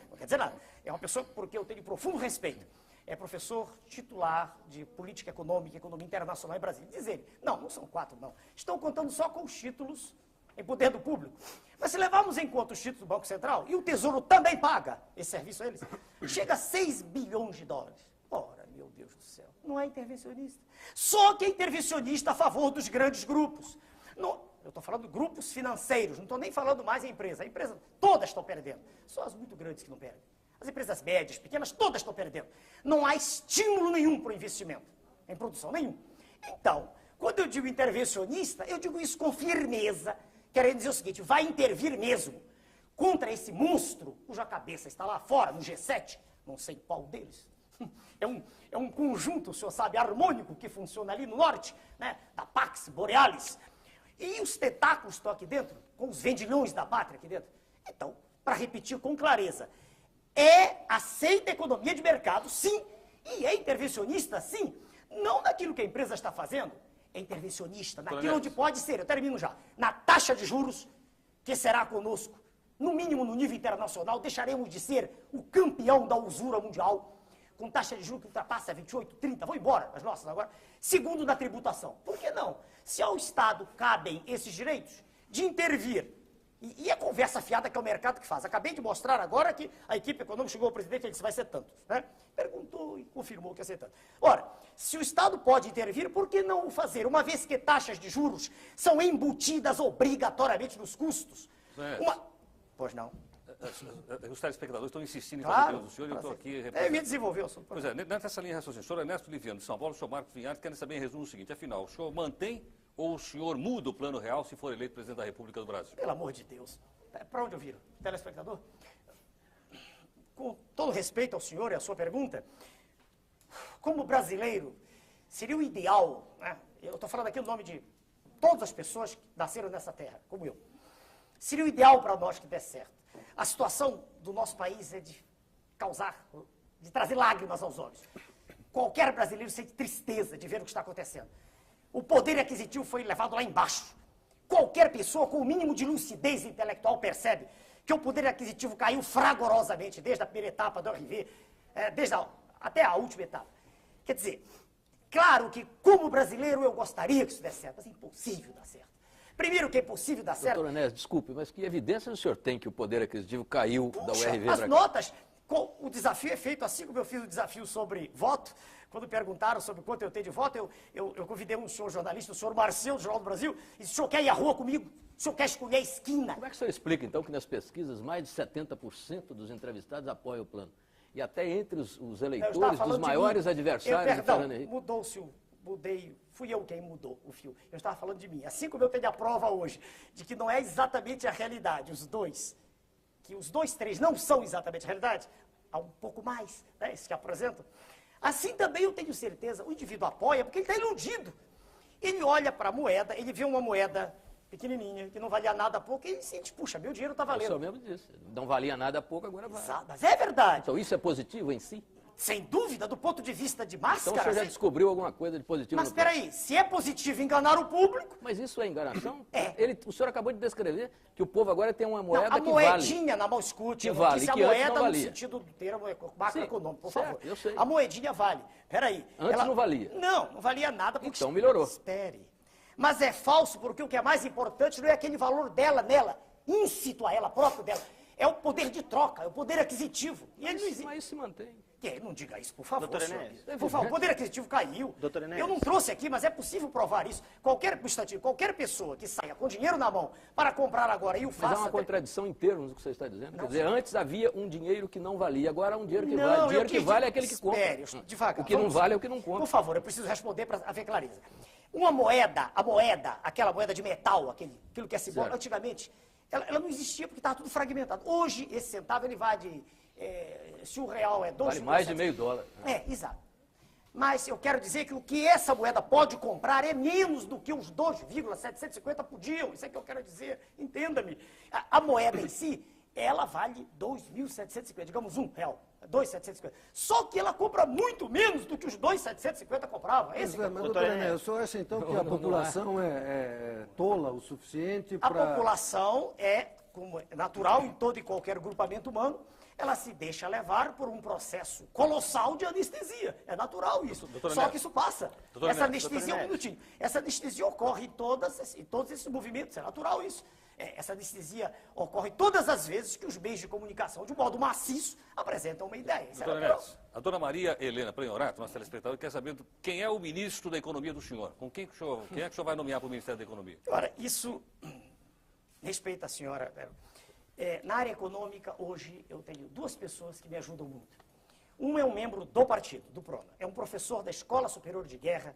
Não quer dizer nada. É uma pessoa porque eu tenho profundo respeito. É professor titular de Política Econômica e Economia Internacional em Brasília. Diz ele, não são 4, não. Estão contando só com os títulos em poder do público. Mas se levarmos em conta os títulos do Banco Central, e o Tesouro também paga esse serviço a eles, chega a 6 bilhões de dólares. Ora, meu Deus do céu, não é intervencionista. Só que é intervencionista a favor dos grandes grupos. Eu estou falando de grupos financeiros, não estou nem falando mais em empresa. A empresa, todas estão perdendo. Só as muito grandes que não perdem. As empresas médias, pequenas, todas estão perdendo. Não há estímulo nenhum para o investimento, em produção nenhum. Então, quando eu digo intervencionista, eu digo isso com firmeza, querendo dizer o seguinte, vai intervir mesmo contra esse monstro cuja cabeça está lá fora, no G7, não sei qual deles. É um conjunto, o senhor sabe, harmônico que funciona ali no norte, né, da Pax Borealis. E os tentáculos estão aqui dentro, com os vendilhões da pátria aqui dentro. Então, para repetir com clareza, aceita a economia de mercado, sim, e é intervencionista, sim, não naquilo que a empresa está fazendo, é intervencionista naquilo onde pode ser, eu termino já, na taxa de juros, que será conosco, no mínimo no nível internacional, deixaremos de ser o campeão da usura mundial, com taxa de juros que ultrapassa 28, 30, vou embora as nossas agora. Segundo, na tributação. Por que não? Se ao Estado cabem esses direitos de intervir, e é conversa fiada que é o mercado que faz. Acabei de mostrar agora que a equipe econômica chegou ao presidente e disse, vai ser tantos, né? Perguntou e confirmou que ia ser tanto. Ora, se o Estado pode intervir, por que não o fazer? Uma vez que taxas de juros são embutidas obrigatoriamente nos custos. Pois não. Os telespectadores estão insistindo em Claro, fazer perguntas do senhor e eu estou aqui representando. me desenvolveu. Pois é, nessa linha de raciocínio, o senhor Ernesto Liviano, de São Paulo, o senhor Marcos Vinhares, querem saber em resumo o seguinte, afinal, o senhor mantém ou o senhor muda o plano real se for eleito presidente da República do Brasil? Pelo amor de Deus. Para onde eu viro? Telespectador? Com todo respeito ao senhor e à sua pergunta, como brasileiro, seria o ideal, né? Eu estou falando aqui no nome de todas as pessoas que nasceram nessa terra, como eu. Seria o ideal para nós que desse certo. A situação do nosso país é de trazer lágrimas aos olhos. Qualquer brasileiro sente tristeza de ver o que está acontecendo. O poder aquisitivo foi levado lá embaixo. Qualquer pessoa com o mínimo de lucidez intelectual percebe que o poder aquisitivo caiu fragorosamente desde a primeira etapa do RV, até a última etapa. Quer dizer, claro que como brasileiro eu gostaria que isso desse certo, mas é impossível dar certo. Primeiro que é impossível dar certo... Doutor Ernesto, desculpe, mas que evidência o senhor tem que o poder aquisitivo caiu da URV as para cá? notas, o desafio é feito assim como eu fiz o desafio sobre voto, quando perguntaram sobre quanto eu tenho de voto, eu convidei um senhor jornalista, o senhor Marcelo, do Jornal do Brasil, e disse, o senhor quer ir à rua comigo? O senhor quer escolher a esquina? Como é que o senhor explica, então, que nas pesquisas mais de 70% dos entrevistados apoiam o plano? E até entre os eleitores dos maiores adversários do Fernando Henrique? Fui eu quem mudou o fio. Eu estava falando de mim. Assim como eu tenho a prova hoje de que não é exatamente a realidade, que os dois, três não são exatamente a realidade, há um pouco mais, né, esses que apresentam. Assim também eu tenho certeza, o indivíduo apoia porque ele está iludido. Ele olha para a moeda, ele vê uma moeda pequenininha, que não valia nada há pouco, e ele sente, puxa, meu dinheiro está valendo. O senhor mesmo disse, não valia nada há pouco, agora vale. Mas é verdade. Então isso é positivo em si? Sem dúvida, do ponto de vista de máscara... Então o senhor já descobriu alguma coisa de positivo Mas no plano? espera aí, se é positivo enganar o público... Mas isso é enganação? É. O senhor acabou de descrever que o povo agora tem uma moeda não, a que vale. moedinha na mão escute, eu não vale, disse a que antes moeda não no valia. sentido do termo macroeconômico, por certo, favor. eu sei. A moedinha vale. Peraí. Antes não valia. Não valia nada. Porque... Então melhorou. Espere. Mas é falso porque o que é mais importante não é aquele valor dela, nela, íncito a ela, próprio dela. É o poder de troca, é o poder aquisitivo. E ele não existe. Mas isso se mantém. Não diga isso, por favor, Doutor senhor. Enéas. Por favor, o poder aquisitivo caiu. Doutor Enéas. Eu não trouxe aqui, mas é possível provar isso. Qualquer pessoa que saia com dinheiro na mão para comprar agora e o faça... Mas há uma contradição em termos do que você está dizendo. Quer dizer, antes havia um dinheiro que não valia, agora há um dinheiro que vale. O dinheiro que vale é aquele que compra. Espere, devagar. O que não vale é o que não compra. Por favor, eu preciso responder para haver clareza. Uma moeda, aquela moeda de metal, aquilo que é simbólico, antigamente, ela não existia porque estava tudo fragmentado. Hoje, esse centavo, ele vai de... se o real é 2... Vale mais de meio dólar. Exato. Mas eu quero dizer que o que essa moeda pode comprar é menos do que os 2,750 podiam. Isso é que eu quero dizer. Entenda-me. A moeda em si, ela vale 2.750, digamos R$1. 2.750. Só que ela compra muito menos do que os 2.750 compravam. Mas, doutor Enéas, o senhor acha então que a população é tola o suficiente para... A população como é natural em todo e qualquer grupamento humano, ela se deixa levar por um processo colossal de anestesia. É natural isso. Só que isso passa. Essa anestesia, um minutinho. Essa anestesia ocorre em todos esses movimentos. É natural isso. Essa anestesia ocorre todas as vezes que os meios de comunicação, de um modo maciço, apresentam uma ideia. Isso Doutor Ernesto, a dona Maria Helena Prenhorato, nossa telespectadora, quer saber quem é o ministro da Economia do senhor. Quem é que o senhor vai nomear para o Ministério da Economia? Ora, isso... Respeita a senhora... na área econômica, hoje, eu tenho duas pessoas que me ajudam muito. Um é um membro do partido, do PRONA. É um professor da Escola Superior de Guerra,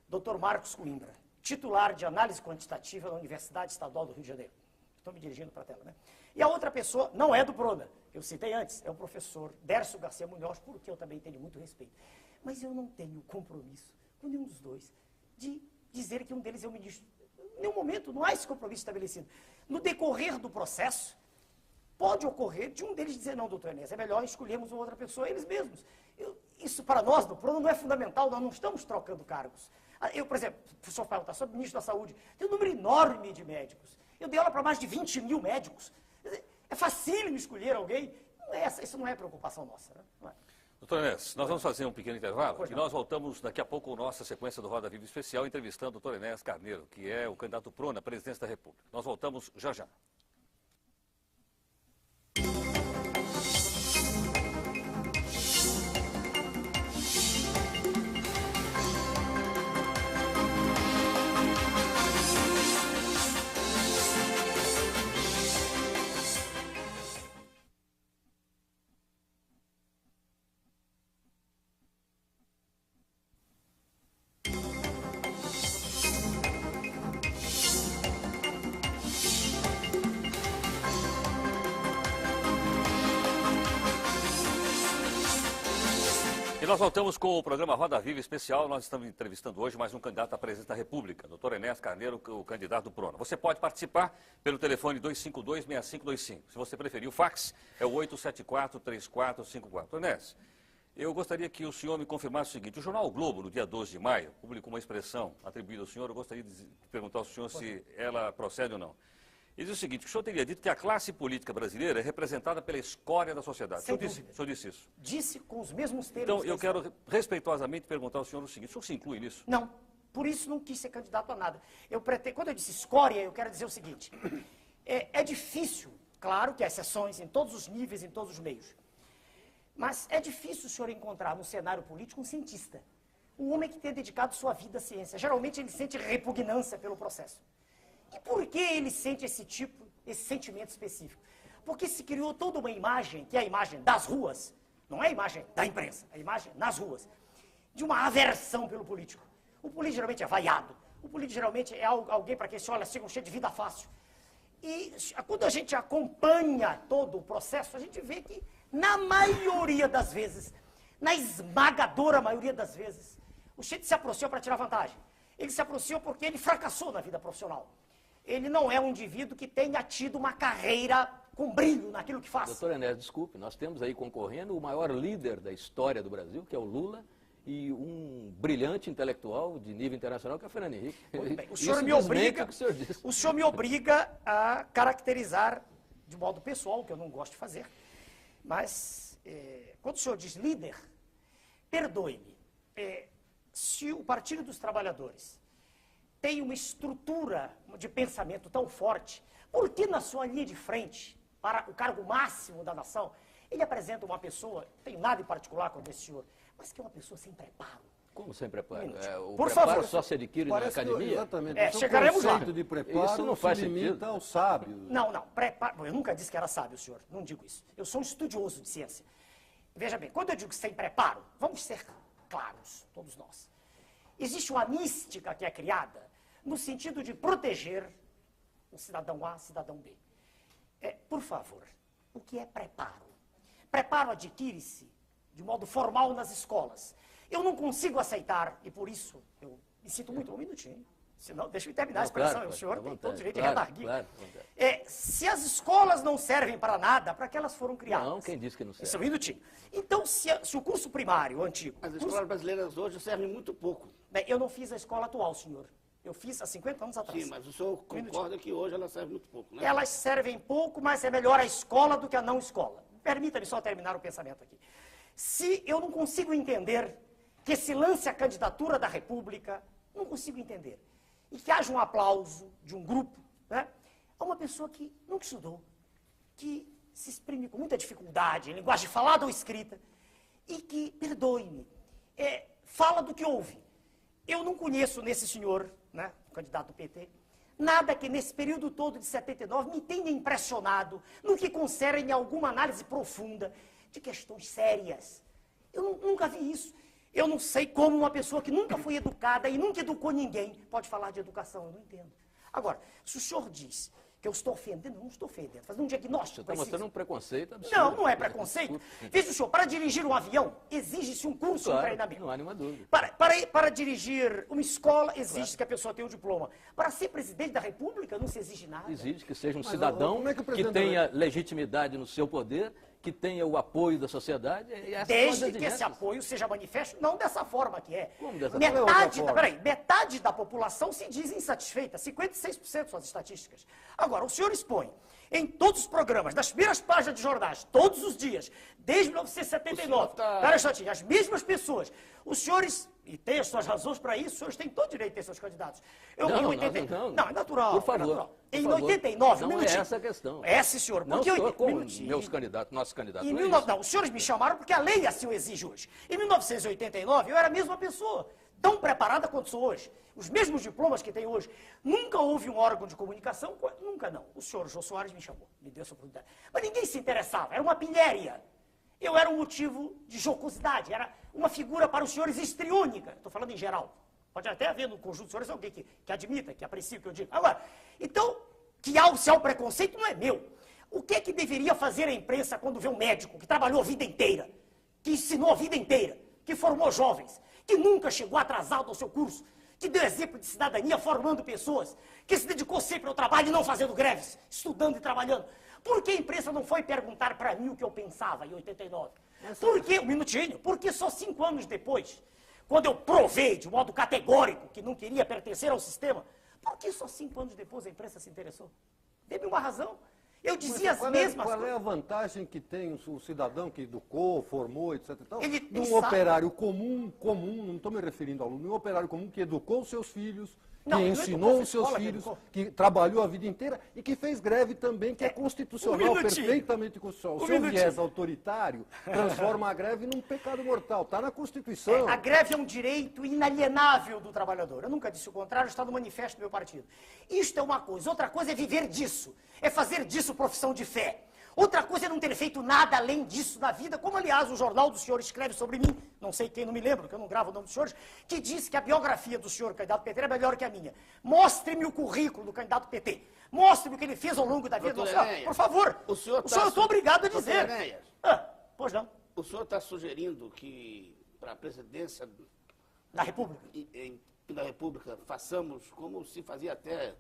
Dr. Marcos Coimbra. titular de análise quantitativa da Universidade Estadual do Rio de Janeiro. Estou me dirigindo para a tela, né? E a outra pessoa não é do Prona, que eu citei antes, é o professor Dércio Garcia Munhoz, por que eu também tenho muito respeito. Mas eu não tenho compromisso com nenhum dos dois de dizer que um deles é o ministro. Em nenhum momento, não há esse compromisso estabelecido. No decorrer do processo, pode ocorrer de um deles dizer, não, doutor Enéas, é melhor escolhermos uma outra pessoa, eles mesmos. Isso para nós, do Prona, não é fundamental, nós não estamos trocando cargos. Eu, por exemplo, o professor perguntar sobre o ministro da Saúde, tem um número enorme de médicos. Eu dei aula para mais de 20 mil médicos. É facílimo escolher alguém. Isso não é preocupação nossa, né? Não é. Doutor Enéas, nós vamos fazer um pequeno intervalo e nós voltamos daqui a pouco com nossa sequência do Roda Viva Especial, entrevistando o doutor Enéas Carneiro, que é o candidato Prona à presidência da República. Nós voltamos já já. E nós voltamos com o programa Roda Viva Especial. Nós estamos entrevistando hoje mais um candidato à presidência da República, doutor Enéas Carneiro, o candidato do Prona. Você pode participar pelo telefone 252-6525. Se você preferir, o fax é o 874-3454. Enéas, eu gostaria que o senhor me confirmasse o seguinte. O jornal o Globo, no dia 12 de maio, publicou uma expressão atribuída ao senhor. Eu gostaria de perguntar ao senhor se ela procede ou não. Ele diz o seguinte, o senhor teria dito que a classe política brasileira é representada pela escória da sociedade. O senhor disse isso? Disse com os mesmos termos. Então, eu quero respeitosamente perguntar ao senhor o seguinte, o senhor se inclui nisso? Não, por isso não quis ser candidato a nada. Quando eu disse escória, eu quero dizer o seguinte, é difícil, claro que há exceções em todos os níveis, em todos os meios, mas é difícil o senhor encontrar no cenário político um cientista, um homem que tenha dedicado sua vida à ciência. Geralmente ele sente repugnância pelo processo. E por que ele sente esse sentimento específico? Porque se criou toda uma imagem, que é a imagem das ruas, não é a imagem da imprensa, é a imagem nas ruas, de uma aversão pelo político. O político geralmente é vaiado, o político geralmente é alguém para quem se olha assim, com cheio de vida fácil. E quando a gente acompanha todo o processo, a gente vê que, na maioria das vezes, na esmagadora maioria das vezes, o sujeito se aproxima para tirar vantagem. Ele se aproxima porque ele fracassou na vida profissional. Ele não é um indivíduo que tenha tido uma carreira com brilho naquilo que faz. Doutor Enéas, desculpe, nós temos aí concorrendo o maior líder da história do Brasil, que é o Lula, e um brilhante intelectual de nível internacional, que é o Fernando Henrique. Muito bem. O senhor me obriga a caracterizar de modo pessoal, que eu não gosto de fazer, mas quando o senhor diz líder, perdoe-me, se o Partido dos Trabalhadores tem uma estrutura de pensamento tão forte, por que na sua linha de frente, para o cargo máximo da nação, ele apresenta uma pessoa, não tem nada em particular com esse senhor, mas que é uma pessoa sem preparo? Como sem preparo? O Por preparo favor. só se adquire na academia? Exatamente. Chegaremos lá. O conceito de preparo Isso não faz se limita sentido. aos sábios. Não, preparo. Eu nunca disse que era sábio, senhor. Não digo isso. Eu sou um estudioso de ciência. Veja bem, quando eu digo sem preparo, vamos ser claros, todos nós. Existe uma mística que é criada no sentido de proteger o cidadão A, cidadão B. Por favor, o que é preparo? Preparo adquire-se de modo formal nas escolas. Eu não consigo aceitar, e por isso eu me sinto muito, um minutinho, senão, deixa eu terminar a expressão, claro, o senhor tem todo o direito de claro, redarguir. claro. Se as escolas não servem para nada, para que elas foram criadas? Não, quem disse que não serve? Isso é um minutinho. Então, se o curso primário, o antigo... As escolas brasileiras hoje servem muito pouco. Bem, eu não fiz a escola atual, senhor. Eu fiz há 50 anos atrás. Sim, mas o senhor concorda que hoje ela serve muito pouco, né? Elas servem pouco, mas é melhor a escola do que a não escola. Permita-me só terminar o pensamento aqui. Se eu não consigo entender que se lance a candidatura da República, não consigo entender, e que haja um aplauso de um grupo, né, a uma pessoa que nunca estudou, que se exprime com muita dificuldade, em linguagem falada ou escrita, e que, perdoe-me, fala do que ouve. Eu não conheço nesse senhor, né, o candidato do PT, nada que nesse período todo de 79 me tenha impressionado no que concerne alguma análise profunda de questões sérias. Eu nunca vi isso. Eu não sei como uma pessoa que nunca foi educada e nunca educou ninguém pode falar de educação, eu não entendo. Agora, se o senhor diz que eu estou ofendendo, eu não estou ofendendo, fazendo um diagnóstico. Você está mostrando um preconceito absurdo. Não, não é preconceito. Veja o senhor, para dirigir um avião, exige-se um curso, Claro, um treinamento. não há nenhuma dúvida. Para dirigir uma escola, exige que a pessoa tenha um diploma. Para ser presidente da República, não se exige nada. Exige que seja um Mas, cidadão como é que o que presidente tenha legitimidade no seu poder, que tenha o apoio da sociedade. E essas são as Desde que exigências. esse apoio seja manifesto, não dessa forma que é. Como dessa Metade da população se diz insatisfeita, 56% são as estatísticas. Agora, o senhor expõe em todos os programas, nas primeiras páginas de jornais, todos os dias, desde 1979, as mesmas pessoas. Os senhores, e tem as suas razões para isso, os senhores têm todo o direito de ter seus candidatos. Não, Não, é natural. Por favor. É natural. Por Em favor. 89, não é essa a questão. É, sim, senhor. Não Porque estou com minutinho. meus candidatos, nossos candidatos. Em não é 19... isso. Não, os senhores me chamaram porque a lei assim o exige hoje. Em 1989, eu era a mesma pessoa, tão preparada quanto sou hoje. Os mesmos diplomas que tenho hoje. Nunca houve um órgão de comunicação, nunca não. O senhor Jô Soares me chamou, me deu essa oportunidade. Mas ninguém se interessava, era uma pilhéria. Eu era um motivo de jocosidade, era uma figura para os senhores histriônica. Estou falando em geral. Pode até haver no conjunto dos senhores alguém que admita, que aprecie o que eu digo. Agora, então, se há o preconceito não é meu. O que é que deveria fazer a imprensa quando vê um médico que trabalhou a vida inteira, que ensinou a vida inteira, que formou jovens, que nunca chegou atrasado ao seu curso, que deu exemplo de cidadania formando pessoas, que se dedicou sempre ao trabalho e não fazendo greves, estudando e trabalhando? Por que a imprensa não foi perguntar para mim o que eu pensava em 89? Por que, um minutinho, porque só 5 anos depois, quando eu provei de modo categórico que não queria pertencer ao sistema, por que só 5 anos depois a imprensa se interessou? Dê-me uma razão. Eu dizia as mesmas Qual é coisas. a vantagem que tem o cidadão que educou, formou, etc. E tal, Ele de um sabe. operário comum, não estou me referindo ao aluno, um operário comum que educou os seus filhos, Não, que ele não ensinou educou, os seus foi a escola que filhos, educou. que trabalhou a vida inteira e que fez greve também, que é constitucional, minutinho. perfeitamente constitucional. O Um seu minutinho. viés autoritário transforma a greve num pecado mortal. Está na Constituição. A greve é um direito inalienável do trabalhador. Eu nunca disse o contrário, está no manifesto do meu partido. Isto é uma coisa. Outra coisa é viver disso. É fazer disso profissão de fé. Outra coisa é não ter feito nada além disso na vida, como, aliás, o jornal do senhor escreve sobre mim, não sei quem, não me lembro, porque eu não gravo o nome dos senhores, que diz que a biografia do senhor candidato PT é melhor que a minha. Mostre-me o currículo do candidato PT. Mostre-me o que ele fez ao longo da vida. Doutor Nossa, Enéas, por favor. o senhor eu estou obrigado a Doutor dizer. Enéas. Pois não. O senhor está sugerindo que para a presidência Da República. da República façamos como se fazia até,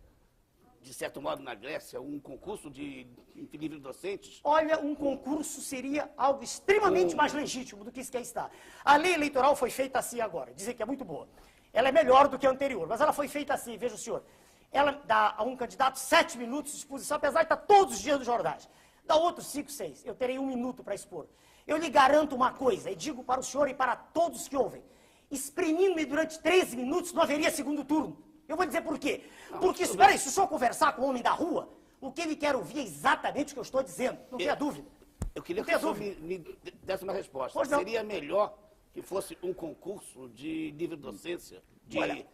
de certo modo, na Grécia, um concurso de livre docentes? Olha, um concurso seria algo extremamente mais legítimo do que isso que aí está. A lei eleitoral foi feita assim agora, dizer que é muito boa. Ela é melhor do que a anterior, mas ela foi feita assim, veja o senhor. Ela dá a um candidato 7 minutos de exposição, apesar de estar todos os dias nos jornais. Dá outros 5, 6. Eu terei 1 minuto para expor. Eu lhe garanto uma coisa, e digo para o senhor e para todos que ouvem. Exprimindo-me durante 13 minutos, não haveria segundo turno. Eu vou dizer por quê. Porque, espera aí, se o senhor conversar com o homem da rua, o que ele quer ouvir é exatamente o que eu estou dizendo. Não tenha dúvida. Eu queria Não que o tenha senhor me desse uma resposta. Pois não. Seria melhor que fosse um concurso de livre docência, de, Olha,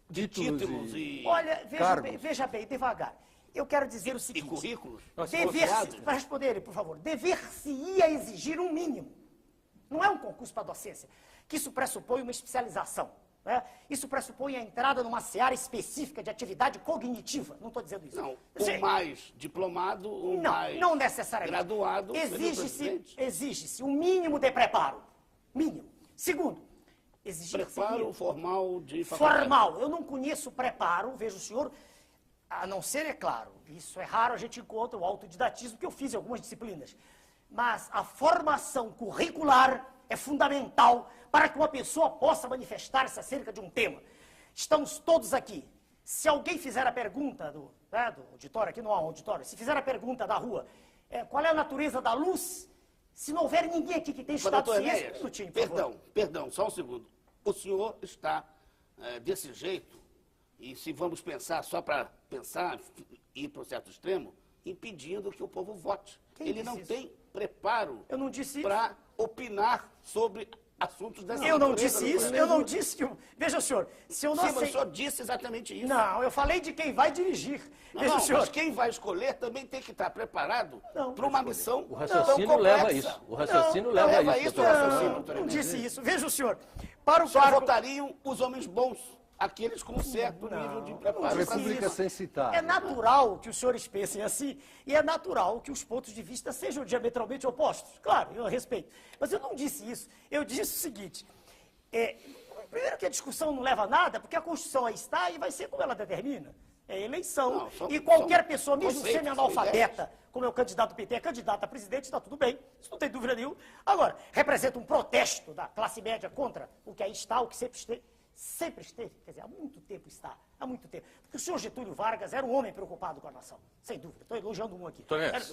de títulos e Olha, Cargos. veja bem, devagar. Eu quero dizer o seguinte. currículos? Para responder ele, por favor. Dever-se-ia exigir um mínimo. Não é um concurso para docência, que isso pressupõe uma especialização. Né? Isso pressupõe a entrada numa seara específica de atividade cognitiva. Não estou dizendo isso. Não, Sim. um mais diplomado, um mais Não necessariamente. graduado. seria o presidente. Exige-se um mínimo de preparo. Mínimo. Segundo, Preparo formal de faculdade. formal. Eu não conheço preparo, veja o senhor, a não ser, é claro, isso é raro, a gente encontra o autodidatismo, que eu fiz em algumas disciplinas. Mas a formação curricular é fundamental para que uma pessoa possa manifestar-se acerca de um tema. Estamos todos aqui. Se alguém fizer a pergunta do auditório, aqui não há um auditório, se fizer a pergunta da rua, qual é a natureza da luz, se não houver ninguém aqui que tenha Mas, estudado doutor ciência... Enéas, minutinho, por favor. perdão, só um segundo. O senhor está desse jeito, e se vamos pensar só para pensar, ir para um certo extremo, impedindo que o povo vote. Quem Ele disse não isso? tem preparo Eu não disse isso. para opinar sobre assuntos dessa Eu não natureza, disse isso, doutor eu Enéas. não disse que... Veja, senhor, se eu não Sim, mas o aceito... senhor disse exatamente isso. Não, eu falei de quem vai dirigir. Veja, Não, senhor... mas quem vai escolher também tem que estar preparado Não. para uma missão O raciocínio tão leva a complexa. isso. O raciocínio Não, leva a leva isso. isso, doutor. raciocínio, Não, doutor não Enéas. disse isso. Veja o senhor, Para o Só cargo... votariam os homens bons, aqueles com certo nível de A preparo. República sensitária. É natural que os senhores pensem assim, e é natural que os pontos de vista sejam diametralmente opostos. Claro, eu respeito. Mas eu não disse isso. Eu disse o seguinte, primeiro que a discussão não leva a nada, porque a Constituição aí está e vai ser como ela determina. É eleição. Não, E qualquer são pessoa, mesmo conceitos, semi-analfabeta, como é o candidato do PT, é candidato a presidente, está tudo bem. Isso não tem dúvida nenhuma. Agora, representa um protesto da classe média contra o que aí está, o que sempre esteve, quer dizer, há muito tempo está, há muito tempo. Porque o senhor Getúlio Vargas era um homem preocupado com a nação, sem dúvida. Estou elogiando um aqui. Doutor Neves.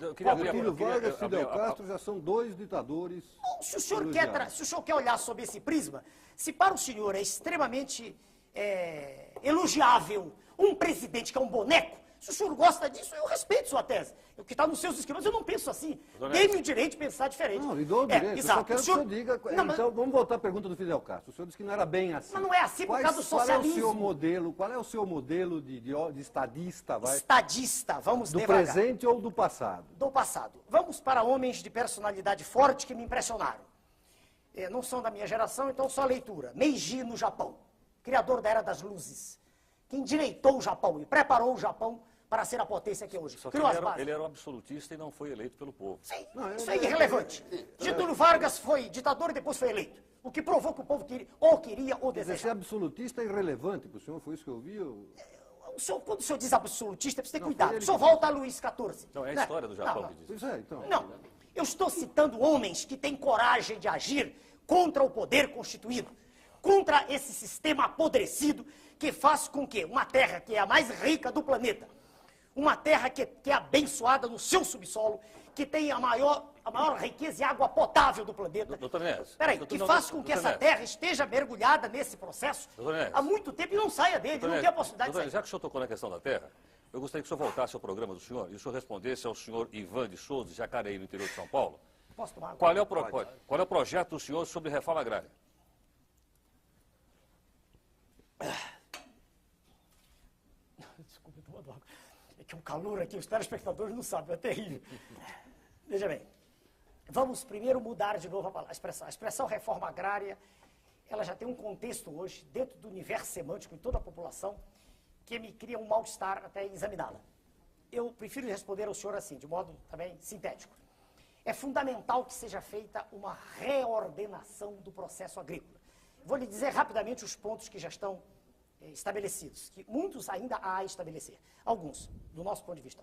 eu queria abrir- Getúlio eu queria Vargas e Fidel abrir- Castro já são dois ditadores. Bom, se o senhor elogiados. quer olhar sob esse prisma, se para o senhor é extremamente elogiável um presidente que é um boneco, se o senhor gosta disso, eu respeito sua tese. O que está nos seus esquemas, eu não penso assim. Dê-me o direito de pensar diferente. Não, lhe dou o direito. Eu só exato. quero que o senhor diga. Não, mas- Então, vamos voltar à pergunta do Fidel Castro. O senhor disse que não era bem assim. Mas não é assim por causa do socialismo. Qual é o seu modelo de estadista, vai? Estadista, vamos Do devagar. presente ou do passado? Do passado. Vamos para homens de personalidade forte que me impressionaram. Não são da minha geração, então só leitura. Meiji no Japão, criador da Era das Luzes, que endireitou o Japão e preparou o Japão para ser a potência que é hoje. Só que Criou as bases. ele era um absolutista e não foi eleito pelo povo. Sim, isso é irrelevante. Getúlio Vargas foi ditador e depois foi eleito. O que provou que o povo queria ou Quer dizer, ser desejava. absolutista é irrelevante para o senhor, foi isso que eu vi? Quando o senhor diz absolutista, precisa ter Não, cuidado. foi O ele senhor que volta a Luís XIV. Não, é a né? história do Japão Não, que diz. Pois é, então. Não, eu estou citando homens que têm coragem de agir contra o poder constituído, contra esse sistema apodrecido que faz com que uma terra que é a mais rica do planeta, uma terra que é abençoada no seu subsolo, que tem a maior riqueza de água potável do planeta. Doutor Neves. Peraí, doutor- que não, faz com que doutor essa Neves. terra esteja mergulhada nesse processo Doutor Neves. há muito tempo e não saia dele, Doutor não Neves, tem a possibilidade doutor de Neves, sair. já que o senhor tocou na questão da terra, eu gostaria que o senhor voltasse ao programa do senhor e o senhor respondesse ao senhor Ivan de Souza, de Jacareí, no interior de São Paulo. Posso tomar água? Qual é o projeto do senhor sobre reforma agrária? Desculpa, eu tô tomando água. É que o calor aqui, os telespectadores não sabem, é terrível. Veja bem, vamos primeiro mudar de novo a expressão. A expressão reforma agrária, ela já tem um contexto hoje, dentro do universo semântico de toda a população, que me cria um mal-estar até examiná-la. Eu prefiro responder ao senhor assim, de modo também sintético. É fundamental que seja feita uma reordenação do processo agrícola. Vou lhe dizer rapidamente os pontos que já estão estabelecidos, que muitos ainda há a estabelecer. Alguns, do nosso ponto de vista.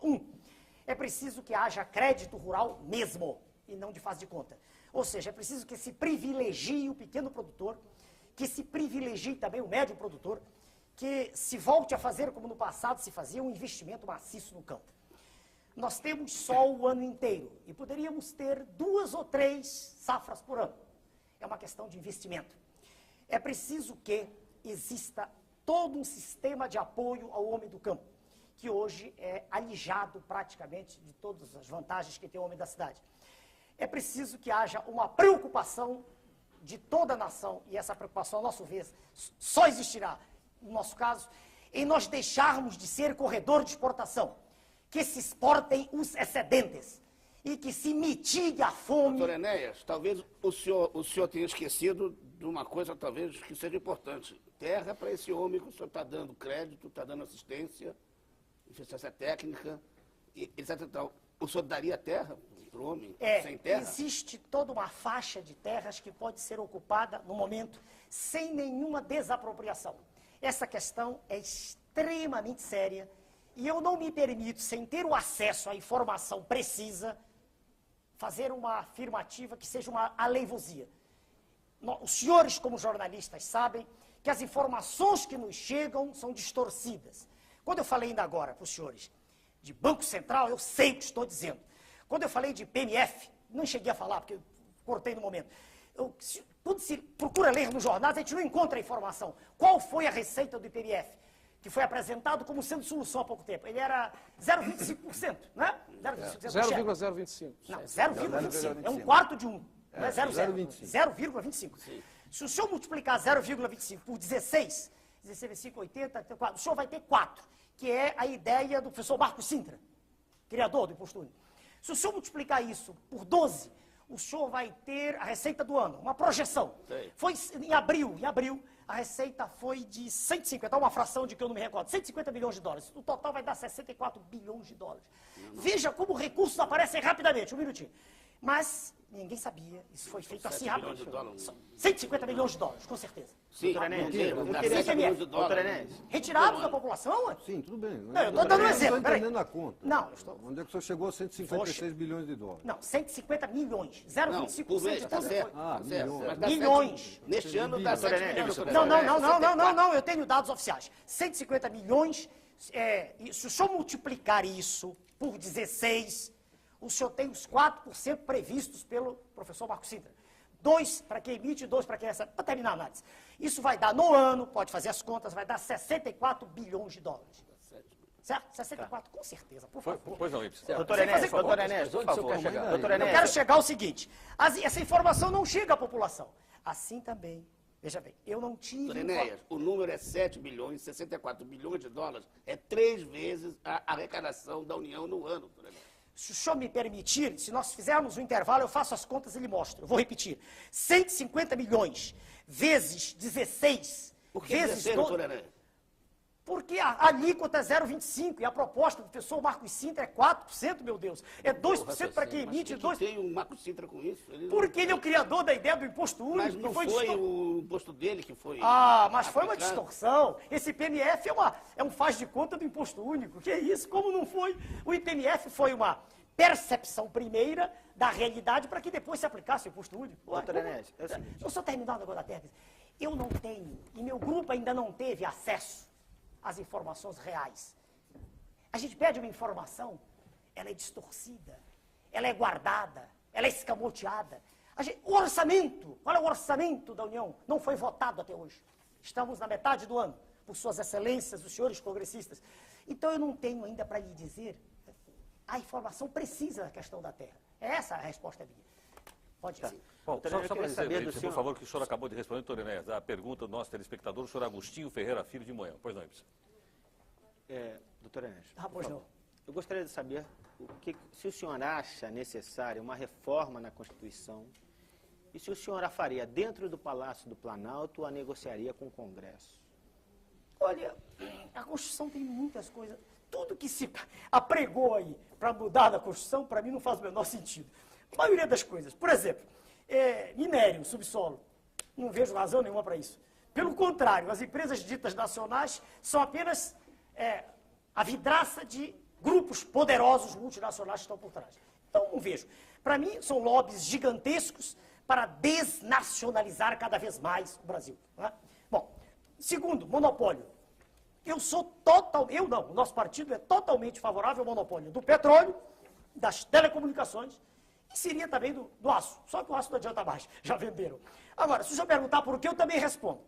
É preciso que haja crédito rural mesmo, e não de fase de conta. Ou seja, é preciso que se privilegie o pequeno produtor, que se privilegie também o médio produtor, que se volte a fazer como no passado se fazia, um investimento maciço no campo. Nós temos sol o ano inteiro e poderíamos ter 2 ou 3 safras por ano. É uma questão de investimento. É preciso que exista todo um sistema de apoio ao homem do campo, que hoje é alijado praticamente de todas as vantagens que tem o homem da cidade. É preciso que haja uma preocupação de toda a nação, e essa preocupação, a nosso vez, só existirá, no nosso caso, em nós deixarmos de ser corredor de exportação, que se exportem os excedentes e que se mitigue a fome. Doutor Enéas, talvez o senhor tenha esquecido de uma coisa talvez que seja importante. Terra para esse homem que o senhor está dando crédito, está dando assistência, assistência técnica, etc. O senhor daria terra para o homem sem terra? Existe toda uma faixa de terras que pode ser ocupada no momento sem nenhuma desapropriação. Essa questão é extremamente séria e eu não me permito, sem ter o acesso à informação precisa, fazer uma afirmativa que seja uma aleivosia. Os senhores, como jornalistas, sabem que as informações que nos chegam são distorcidas. Quando eu falei ainda agora para os senhores de Banco Central, eu sei o que estou dizendo. Quando eu falei de PMF, não cheguei a falar, porque eu cortei no momento. Quando se procura ler nos jornais, a gente não encontra a informação. Qual foi a receita do IPMF? Que foi apresentado como sendo solução há pouco tempo. Ele era 0,25%, né? 0,025. Não, 0,25. É um quarto de um. Não é 0,25. Se o senhor multiplicar 0,25 por 16, 5, 80, 4, o senhor vai ter 4, que é a ideia do professor Marco Sintra, criador do Imposto Único. Se o senhor multiplicar isso por 12, o senhor vai ter a receita do ano, uma projeção. Sei. Foi em abril, a receita foi de 150, uma fração de que eu não me recordo, 150 bilhões de dólares. O total vai dar 64 bilhões de dólares. Veja como recursos aparecem rapidamente, um minutinho. Mas ninguém sabia, isso foi feito assim 7 rápido. bilhões de dólares. 150 milhões de dólares, com certeza. Sim, Doutor Enéas, mentira, eu dá queria 7 saber- milhões de Doutor dólares. Enéas, Retirados da população, ué? Sim, tudo bem. Não, eu estou dando um exemplo, Não peraí. estou entendendo a conta. Não, eu estou... Onde é que o senhor chegou a 156 bilhões de dólares? Não, 150 milhões, Não, 0,25% por mês, de tá tudo certo. foi. Ah, Tá certo. milhões. Mas dá Milhões. 7, neste ano dá Doutor 7 Enéas, milhões. doutor Não, Enéas. não, eu tenho dados oficiais. 150 milhões, e se o senhor multiplicar isso por 16, o senhor tem os 4% previstos pelo professor Marco Sintra. 2 para quem emite, 2 para quem recebe. Para terminar a análise. Isso vai dar no ano, pode fazer as contas, vai dar 64 bilhões de dólares. Certo? 64, com certeza, por favor. Pois não, Ibsen. doutor Sem fazer Enéas, doutor contas. Enéas, por Onde o senhor favor. quer chegar? Doutor Eu Enéas, quero chegar ao seguinte, essa informação não chega à população. Assim também, veja bem, eu não tive... Doutor Enéas, o número é 7 bilhões, 64 bilhões de dólares, é 3 vezes a arrecadação da União no ano, doutor Enéas. Se o senhor me permitir, se nós fizermos um intervalo, eu faço as contas e lhe mostro. Eu vou repetir. 150 milhões vezes 16 Por que vezes 16, 12... doutor Enéas? Porque a alíquota é 0,25 e a proposta do professor Marcos Sintra é 4%, meu Deus. É 2% para quem emite, Mas o que 2%. tem o Marco Sintra com isso? Ele Porque ele é o criador da ideia do imposto único. Mas não que foi distor- o imposto dele que foi... Ah, mas foi uma aplicado? distorção. Esse IPMF é um faz de conta do imposto único. Que isso? Como não foi? O IPMF foi uma percepção primeira da realidade para que depois se aplicasse o imposto único. Ué, Doutor como- Enéas, é o seguinte. Eu só terminar o negócio da Terpes. Eu não tenho, e meu grupo ainda não teve acesso às informações reais. A gente pede uma informação, ela é distorcida, ela é guardada, ela é escamoteada. O orçamento, olha o orçamento da União, não foi votado até hoje. Estamos na metade do ano, por suas excelências, os senhores congressistas. Então eu não tenho ainda para lhe dizer a informação precisa da questão da terra. Essa a resposta minha. Pode ir. Bom, Doutor só Enéas, eu para queria dizer, saber do Ibsen, senhor- por favor, que o senhor acabou de responder, doutor Enéas, a pergunta do nosso telespectador, o senhor Agostinho Ferreira Filho de Moema. Pois não, Ibsen. Doutor Enéas, Ah, pois não. eu gostaria de saber se o senhor acha necessária uma reforma na Constituição e se o senhor a faria dentro do Palácio do Planalto ou a negociaria com o Congresso. Olha, a Constituição tem muitas coisas. Tudo que se apregou aí para mudar da Constituição, para mim não faz o menor sentido. A maioria das coisas. Por exemplo, minério, subsolo. Não vejo razão nenhuma para isso. Pelo contrário, as empresas ditas nacionais são apenas a vidraça de grupos poderosos multinacionais que estão por trás. Então, não vejo. Para mim, são lobbies gigantescos para desnacionalizar cada vez mais o Brasil. Não é? Bom, segundo, monopólio. O nosso partido é totalmente favorável ao monopólio do petróleo, das telecomunicações e seria também do aço. Só que o aço não adianta mais, já venderam. Agora, se o senhor perguntar por que, eu também respondo.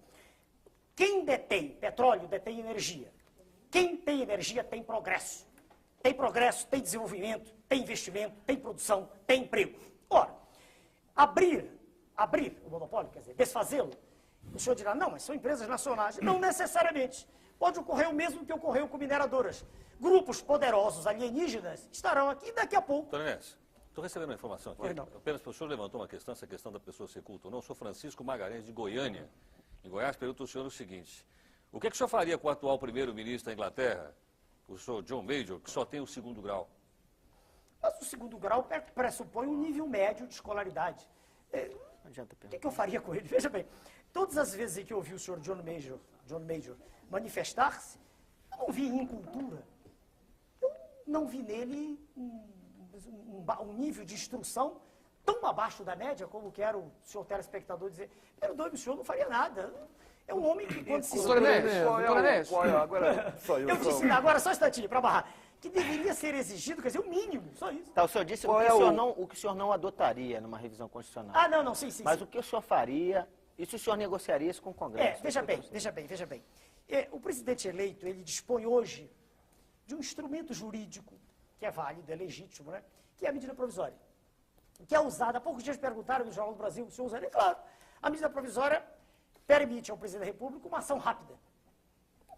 Quem detém petróleo, detém energia. Quem tem energia, tem progresso. Tem progresso, tem desenvolvimento, tem investimento, tem produção, tem emprego. Ora, abrir o monopólio, quer dizer, desfazê-lo, o senhor dirá, não, mas são empresas nacionais. Não necessariamente. Pode ocorrer o mesmo que ocorreu com mineradoras. Grupos poderosos alienígenas estarão aqui daqui a pouco. Doutor Enéas, estou recebendo uma informação aqui. Pois não. Apenas o senhor levantou uma questão, essa questão da pessoa ser culta ou não. Eu sou Francisco Magalhães, de Goiânia. Em Goiás, pergunto ao senhor o seguinte. O que o senhor faria com o atual primeiro-ministro da Inglaterra, o senhor John Major, que só tem o 2º grau? Mas o 2º grau pressupõe um nível médio de escolaridade. Não adianta O perguntar. que eu faria com ele? Veja bem, todas as vezes em que eu ouvi o senhor John Major manifestar-se, eu não vi incultura. Eu não vi nele um nível de instrução tão abaixo da média, como quer o senhor telespectador dizer. Perdoe-me, o senhor não faria nada. É um homem que, quando se... Doutor Enéas, Agora, só eu Eu disse, agora só um instantinho, para barrar, que deveria ser exigido, quer dizer, o mínimo, só isso. Tá, o senhor disse Qual é o que o senhor não adotaria numa revisão constitucional. Ah, não, sim. Mas sim. o que o senhor faria e se o senhor negociaria isso com o Congresso? Veja bem. O presidente eleito, ele dispõe hoje de um instrumento jurídico que é válido, é legítimo, né? Que é a medida provisória. Que é usada, há poucos dias perguntaram no Jornal do Brasil, o senhor usaria? Claro, a medida provisória permite ao presidente da República uma ação rápida.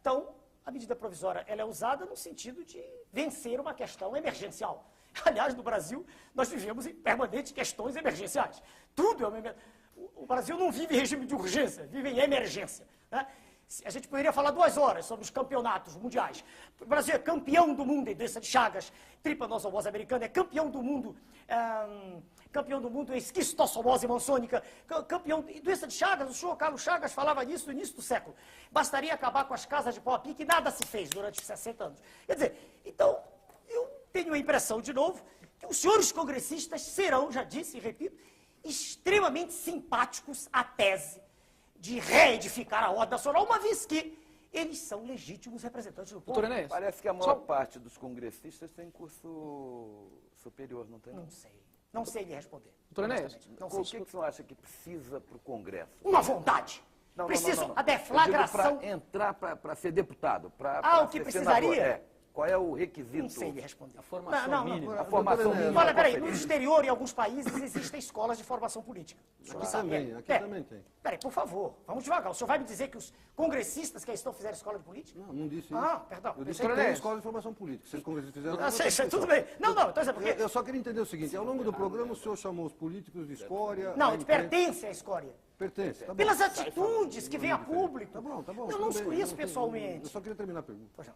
Então, a medida provisória ela é usada no sentido de vencer uma questão emergencial. Aliás, no Brasil, nós vivemos em permanentes questões emergenciais. Tudo é uma O Brasil não vive em regime de urgência, vive em emergência. Né? A gente poderia falar 2 horas sobre os campeonatos mundiais. O Brasil é campeão do mundo em doença de Chagas, tripanossomose americana, é campeão do mundo em esquistossomose maçônica, campeão em doença de Chagas. O senhor Carlos Chagas falava nisso no início do século. Bastaria acabar com as casas de pau a pique e nada se fez durante 60 anos. Quer dizer, então, eu tenho a impressão, de novo, que os senhores congressistas serão, já disse e repito, extremamente simpáticos à tese de reedificar a ordem nacional, uma vez que eles são legítimos representantes do povo. Doutor Enéas, Parece que a maior parte dos congressistas tem curso superior, não tem? Não sei. Não sei lhe responder. Doutor Enéas, honestamente. Não O sei. que você acha que precisa para o Congresso? Uma vontade. Preciso a deflagração. Para entrar, para ser deputado, o que ser senador, precisaria? Qual é o requisito? Não sei lhe responder. A formação mínima. A formação mínima. Olha, peraí, no exterior, em alguns países, existem escolas de formação política. O senhor Aqui sabe, também, é? aqui também tem. Peraí, por favor, vamos devagar. O senhor vai me dizer que os congressistas que estão fizeram escola de política? Não, não disse isso. Perdão. Eu disse Pensei que que tem era escola de formação política. Vocês congressistas fizeram... tudo bem. Não, então é porque... Eu só queria entender o seguinte, ao longo do programa o senhor chamou os políticos de escória... Não, a eles imprensa- pertencem à escória. Pertence, tá bom. Pelas atitudes que vêm a público. Tá bom. Eu tudo não os bem, conheço eu pessoalmente. Eu só queria terminar a pergunta. Pois não.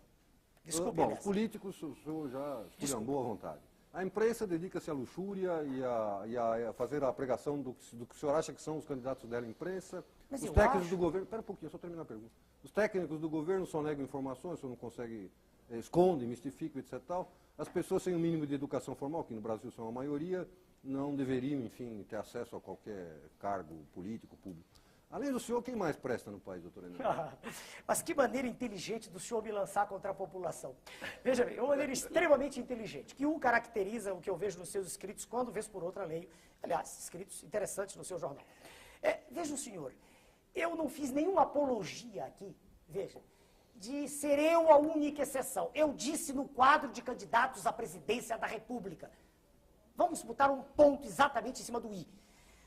Desculpe, Bom, Elias. os políticos, o senhor já esculhambou à vontade. A imprensa dedica-se à luxúria e a fazer a pregação do que o senhor acha que são os candidatos dela à imprensa. Mas Os eu técnicos acho- do governo... Espera um pouquinho, só terminar a pergunta. Os técnicos do governo só negam informações, o senhor não consegue... esconde, mistifica, etc. Tal. As pessoas sem o mínimo de educação formal, que no Brasil são a maioria, não deveriam, enfim, ter acesso a qualquer cargo político, público. Além do senhor, quem mais presta no país, doutor Enéas? Mas que maneira inteligente do senhor me lançar contra a população. Veja bem, é uma maneira extremamente inteligente, que um caracteriza o que eu vejo nos seus escritos, quando vez por outra leio, aliás, escritos interessantes no seu jornal. Veja o senhor, eu não fiz nenhuma apologia aqui, veja, de ser eu a única exceção. Eu disse no quadro de candidatos à presidência da República. Vamos botar um ponto exatamente em cima do i.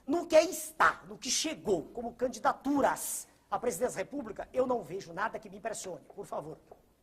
No que está, no que chegou como candidaturas à presidência da República, eu não vejo nada que me impressione, por favor,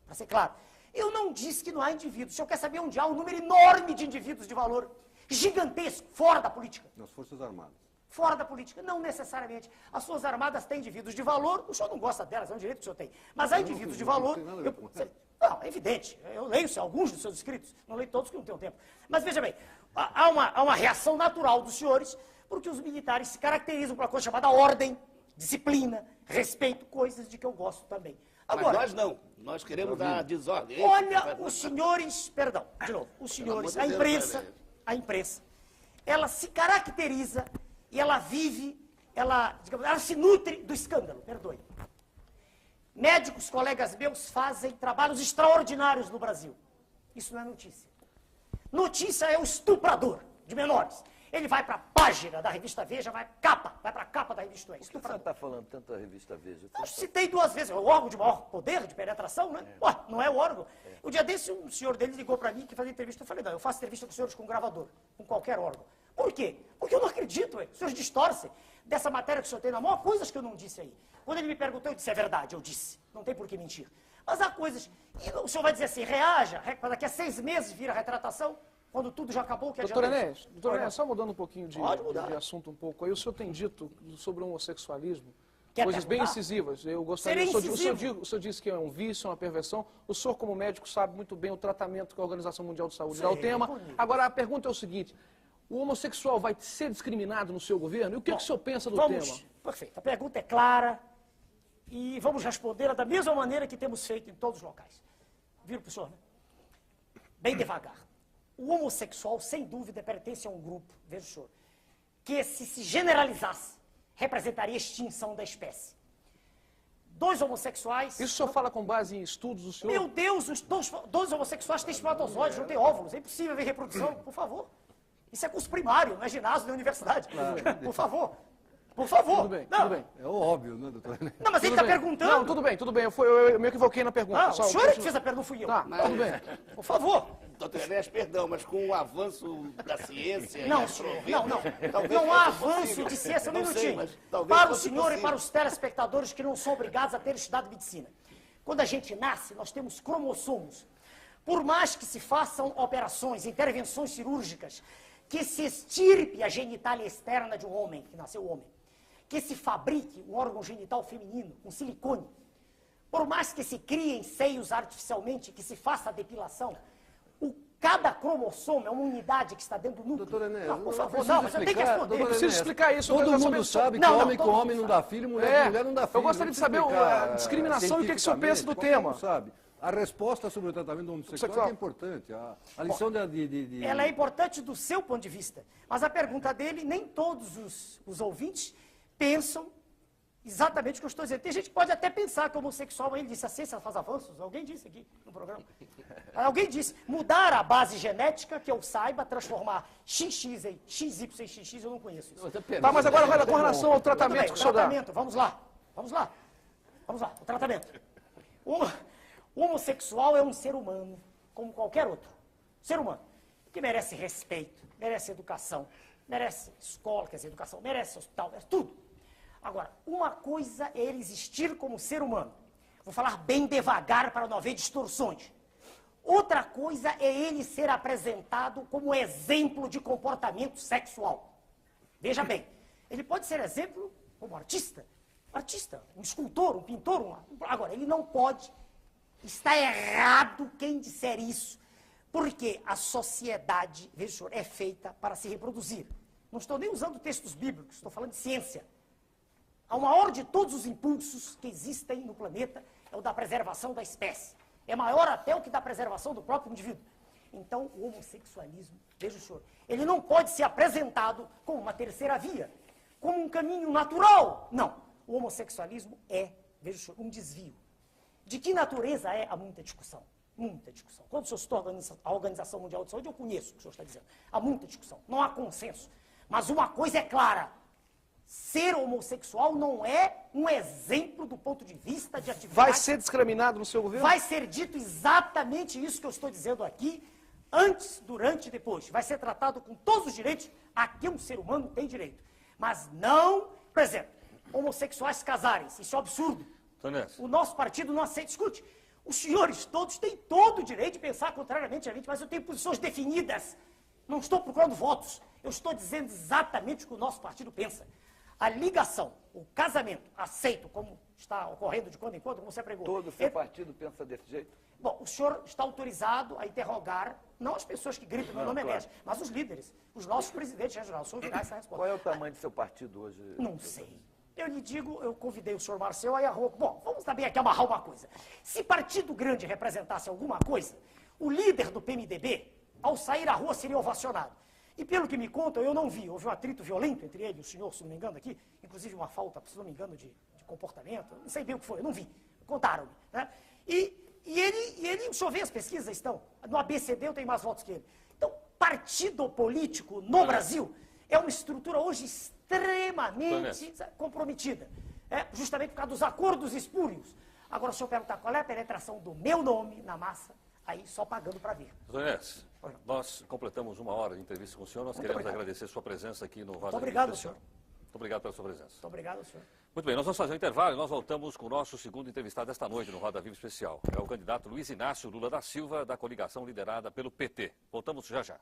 para ser claro. Eu não disse que não há indivíduos. O senhor quer saber onde há um número enorme de indivíduos de valor, gigantesco, fora da política. Nas Forças Armadas. Fora da política, não necessariamente. As Forças Armadas têm indivíduos de valor, o senhor não gosta delas, é um direito que o senhor tem. Mas há indivíduos de valor... Não tem nada a ver com isso. Não, é evidente. Eu leio alguns dos seus escritos, não leio todos que não tenho tempo. Mas veja bem, há uma reação natural dos senhores, porque os militares se caracterizam por uma coisa chamada ordem, disciplina, respeito, coisas de que eu gosto também. Mas Agora, nós não. Nós queremos a desordem. olha, os senhores, perdão, de novo, os senhores, Pelo amor de Deus, a imprensa, ela se caracteriza e ela vive, digamos, ela se nutre do escândalo, perdoe. Médicos, colegas meus, fazem trabalhos extraordinários no Brasil. Isso não é notícia. Notícia é o estuprador de menores. Ele vai para a página da revista Veja, vai para a capa da revista Veja. Por que o senhor está falando tanto da revista Veja? Eu citei 2 vezes, é o órgão de maior poder de penetração, né? Ué, não é o órgão. O dia desse, um senhor dele ligou para mim que fazia entrevista. Eu falei, não, eu faço entrevista com os senhores com gravador, com qualquer órgão. Por quê? Porque eu não acredito, ué. Os senhores distorcem dessa matéria que o senhor tem na mão, há coisas que eu não disse aí. Quando ele me perguntou, eu disse, é verdade, eu disse. Não tem por que mentir. Mas há coisas... E o senhor vai dizer assim, reaja, para daqui a 6 meses vira retratação, quando tudo já acabou, que Doutor adianta Enéas, só mudando um pouquinho Pode mudar. de assunto um pouco aí, o senhor tem dito sobre o homossexualismo Quer coisas bem perguntar? incisivas. Eu gostaria. Serei O senhor disse que é um vício, uma perversão. O senhor, como médico, sabe muito bem o tratamento que a Organização Mundial de Saúde dá ao Sei, tema. bonito. Agora, a pergunta é o seguinte: o homossexual vai ser discriminado no seu governo? E o que o senhor pensa do tema? Perfeito. A pergunta é clara e vamos respondê-la da mesma maneira que temos feito em todos os locais. Viram, professor? Né? Bem devagar. O homossexual, sem dúvida, pertence a um grupo, veja o senhor, que se generalizasse, representaria a extinção da espécie. 2 homossexuais... Isso o senhor fala com base em estudos do senhor? Meu Deus, os dois homossexuais têm espermatozoides, não têm óvulos. É impossível ver reprodução, por favor. Isso é curso primário, não é ginásio nem universidade. Por favor. Por favor. Tudo bem, Não. tudo bem. É óbvio, né, doutor? Não, mas ele está perguntando. Não, tudo bem, tudo bem. Eu me equivoquei na pergunta. Ah, o senhor é que continue. fez a pergunta, não fui eu. Tá, tudo bem. Por favor. Doutor Enéas, perdão, mas com o avanço da ciência... Não, e senhor, provendo, não. talvez Não há fosse avanço possível. de ciência, um Não sei, minutinho. mas talvez Para o fosse senhor e possível. para os telespectadores que não são obrigados a ter estudado medicina. Quando a gente nasce, nós temos cromossomos. Por mais que se façam operações, intervenções cirúrgicas, que se extirpe a genitália externa de um homem, que nasceu homem, que se fabrique um órgão genital feminino com silicone, por mais que se criem seios artificialmente, que se faça a depilação, cada cromossomo é uma unidade que está dentro do núcleo. Doutor Enéas, não, por favor, não, mas eu tenho que responder. Eu preciso explicar isso. Todo mundo sabe que homem com homem não dá filho, mulher com mulher não dá filho. Eu gostaria de saber a discriminação e o que o senhor pensa do tema. Sabe? A resposta sobre o tratamento homossexual é importante. A lição Ela é importante do seu ponto de vista. Mas a pergunta dele, nem todos os ouvintes pensam exatamente o que eu estou dizendo. Tem gente que pode até pensar que o homossexual, ele disse, a ciência faz avanços. Alguém disse aqui no programa. Alguém disse, mudar a base genética, que eu saiba, transformar XX em XY em XX, eu não conheço isso. Tá, mas agora com relação ao tratamento que o senhor dá. Vamos lá. O tratamento. O homossexual é um ser humano, como qualquer outro. Ser humano, que merece respeito, merece educação, merece escola, quer dizer, educação, merece hospital, merece tudo. Agora, uma coisa é ele existir como ser humano. Vou falar bem devagar para não haver distorções. Outra coisa é ele ser apresentado como exemplo de comportamento sexual. Veja bem, ele pode ser exemplo como artista, um escultor, um pintor. Agora, ele não pode. Está errado quem disser isso, porque a sociedade, veja, senhor, é feita para se reproduzir. Não estou nem usando textos bíblicos, estou falando de ciência. O maior de todos os impulsos que existem no planeta é o da preservação da espécie. É maior até o que da preservação do próprio indivíduo. Então, o homossexualismo, veja o senhor, ele não pode ser apresentado como uma terceira via, como um caminho natural. Não. O homossexualismo é, veja o senhor, um desvio. De que natureza é? Há muita discussão. Muita discussão. Quando o senhor citou a Organização Mundial de Saúde, eu conheço o que o senhor está dizendo. Há muita discussão. Não há consenso. Mas uma coisa é clara. Ser homossexual não é um exemplo do ponto de vista de atividade. Vai ser discriminado no seu governo? Vai ser dito exatamente isso que eu estou dizendo aqui, antes, durante e depois. Vai ser tratado com todos os direitos a que um ser humano tem direito. Mas não, por exemplo, homossexuais casarem-se. Isso é um absurdo. O nosso partido não aceita. Escute, os senhores todos têm todo o direito de pensar contrariamente a gente, mas eu tenho posições definidas. Não estou procurando votos. Eu estou dizendo exatamente o que o nosso partido pensa. A ligação, o casamento, aceito, como está ocorrendo de quando em quando, como você pregou. Todo o seu partido pensa desse jeito? Bom, o senhor está autorizado a interrogar, não as pessoas que gritam meu nome, claro, mas os líderes, os nossos presidentes regionais. O senhor virá essa resposta. Qual é o tamanho do seu partido hoje? Não sei. Eu lhe digo, eu convidei o senhor Marcel, aí a rua... Bom, vamos também aqui amarrar uma coisa. Se partido grande representasse alguma coisa, o líder do PMDB, ao sair à rua, seria ovacionado. E pelo que me contam, eu não vi. Houve um atrito violento entre ele e o senhor, se não me engano, aqui. Inclusive uma falta, se não me engano, de comportamento. Não sei bem o que foi, eu não vi. Contaram-me. Né? E ele, o senhor vê as pesquisas, estão. No ABCD eu tenho mais votos que ele. Então, partido político no Brasil é uma estrutura hoje extremamente comprometida. Justamente por causa dos acordos espúrios. Agora, se eu perguntar qual é a penetração do meu nome na massa, aí só pagando para ver. Doutor Enéas, nós completamos 1 hora de entrevista com o senhor. Nós queremos agradecer sua presença aqui no Roda Viva. Obrigado, senhor. Muito obrigado pela sua presença. Muito obrigado, senhor. Muito bem, nós vamos fazer um intervalo e nós voltamos com o nosso segundo entrevistado esta noite no Roda Viva Especial. É o candidato Luiz Inácio Lula da Silva, da coligação liderada pelo PT. Voltamos já já.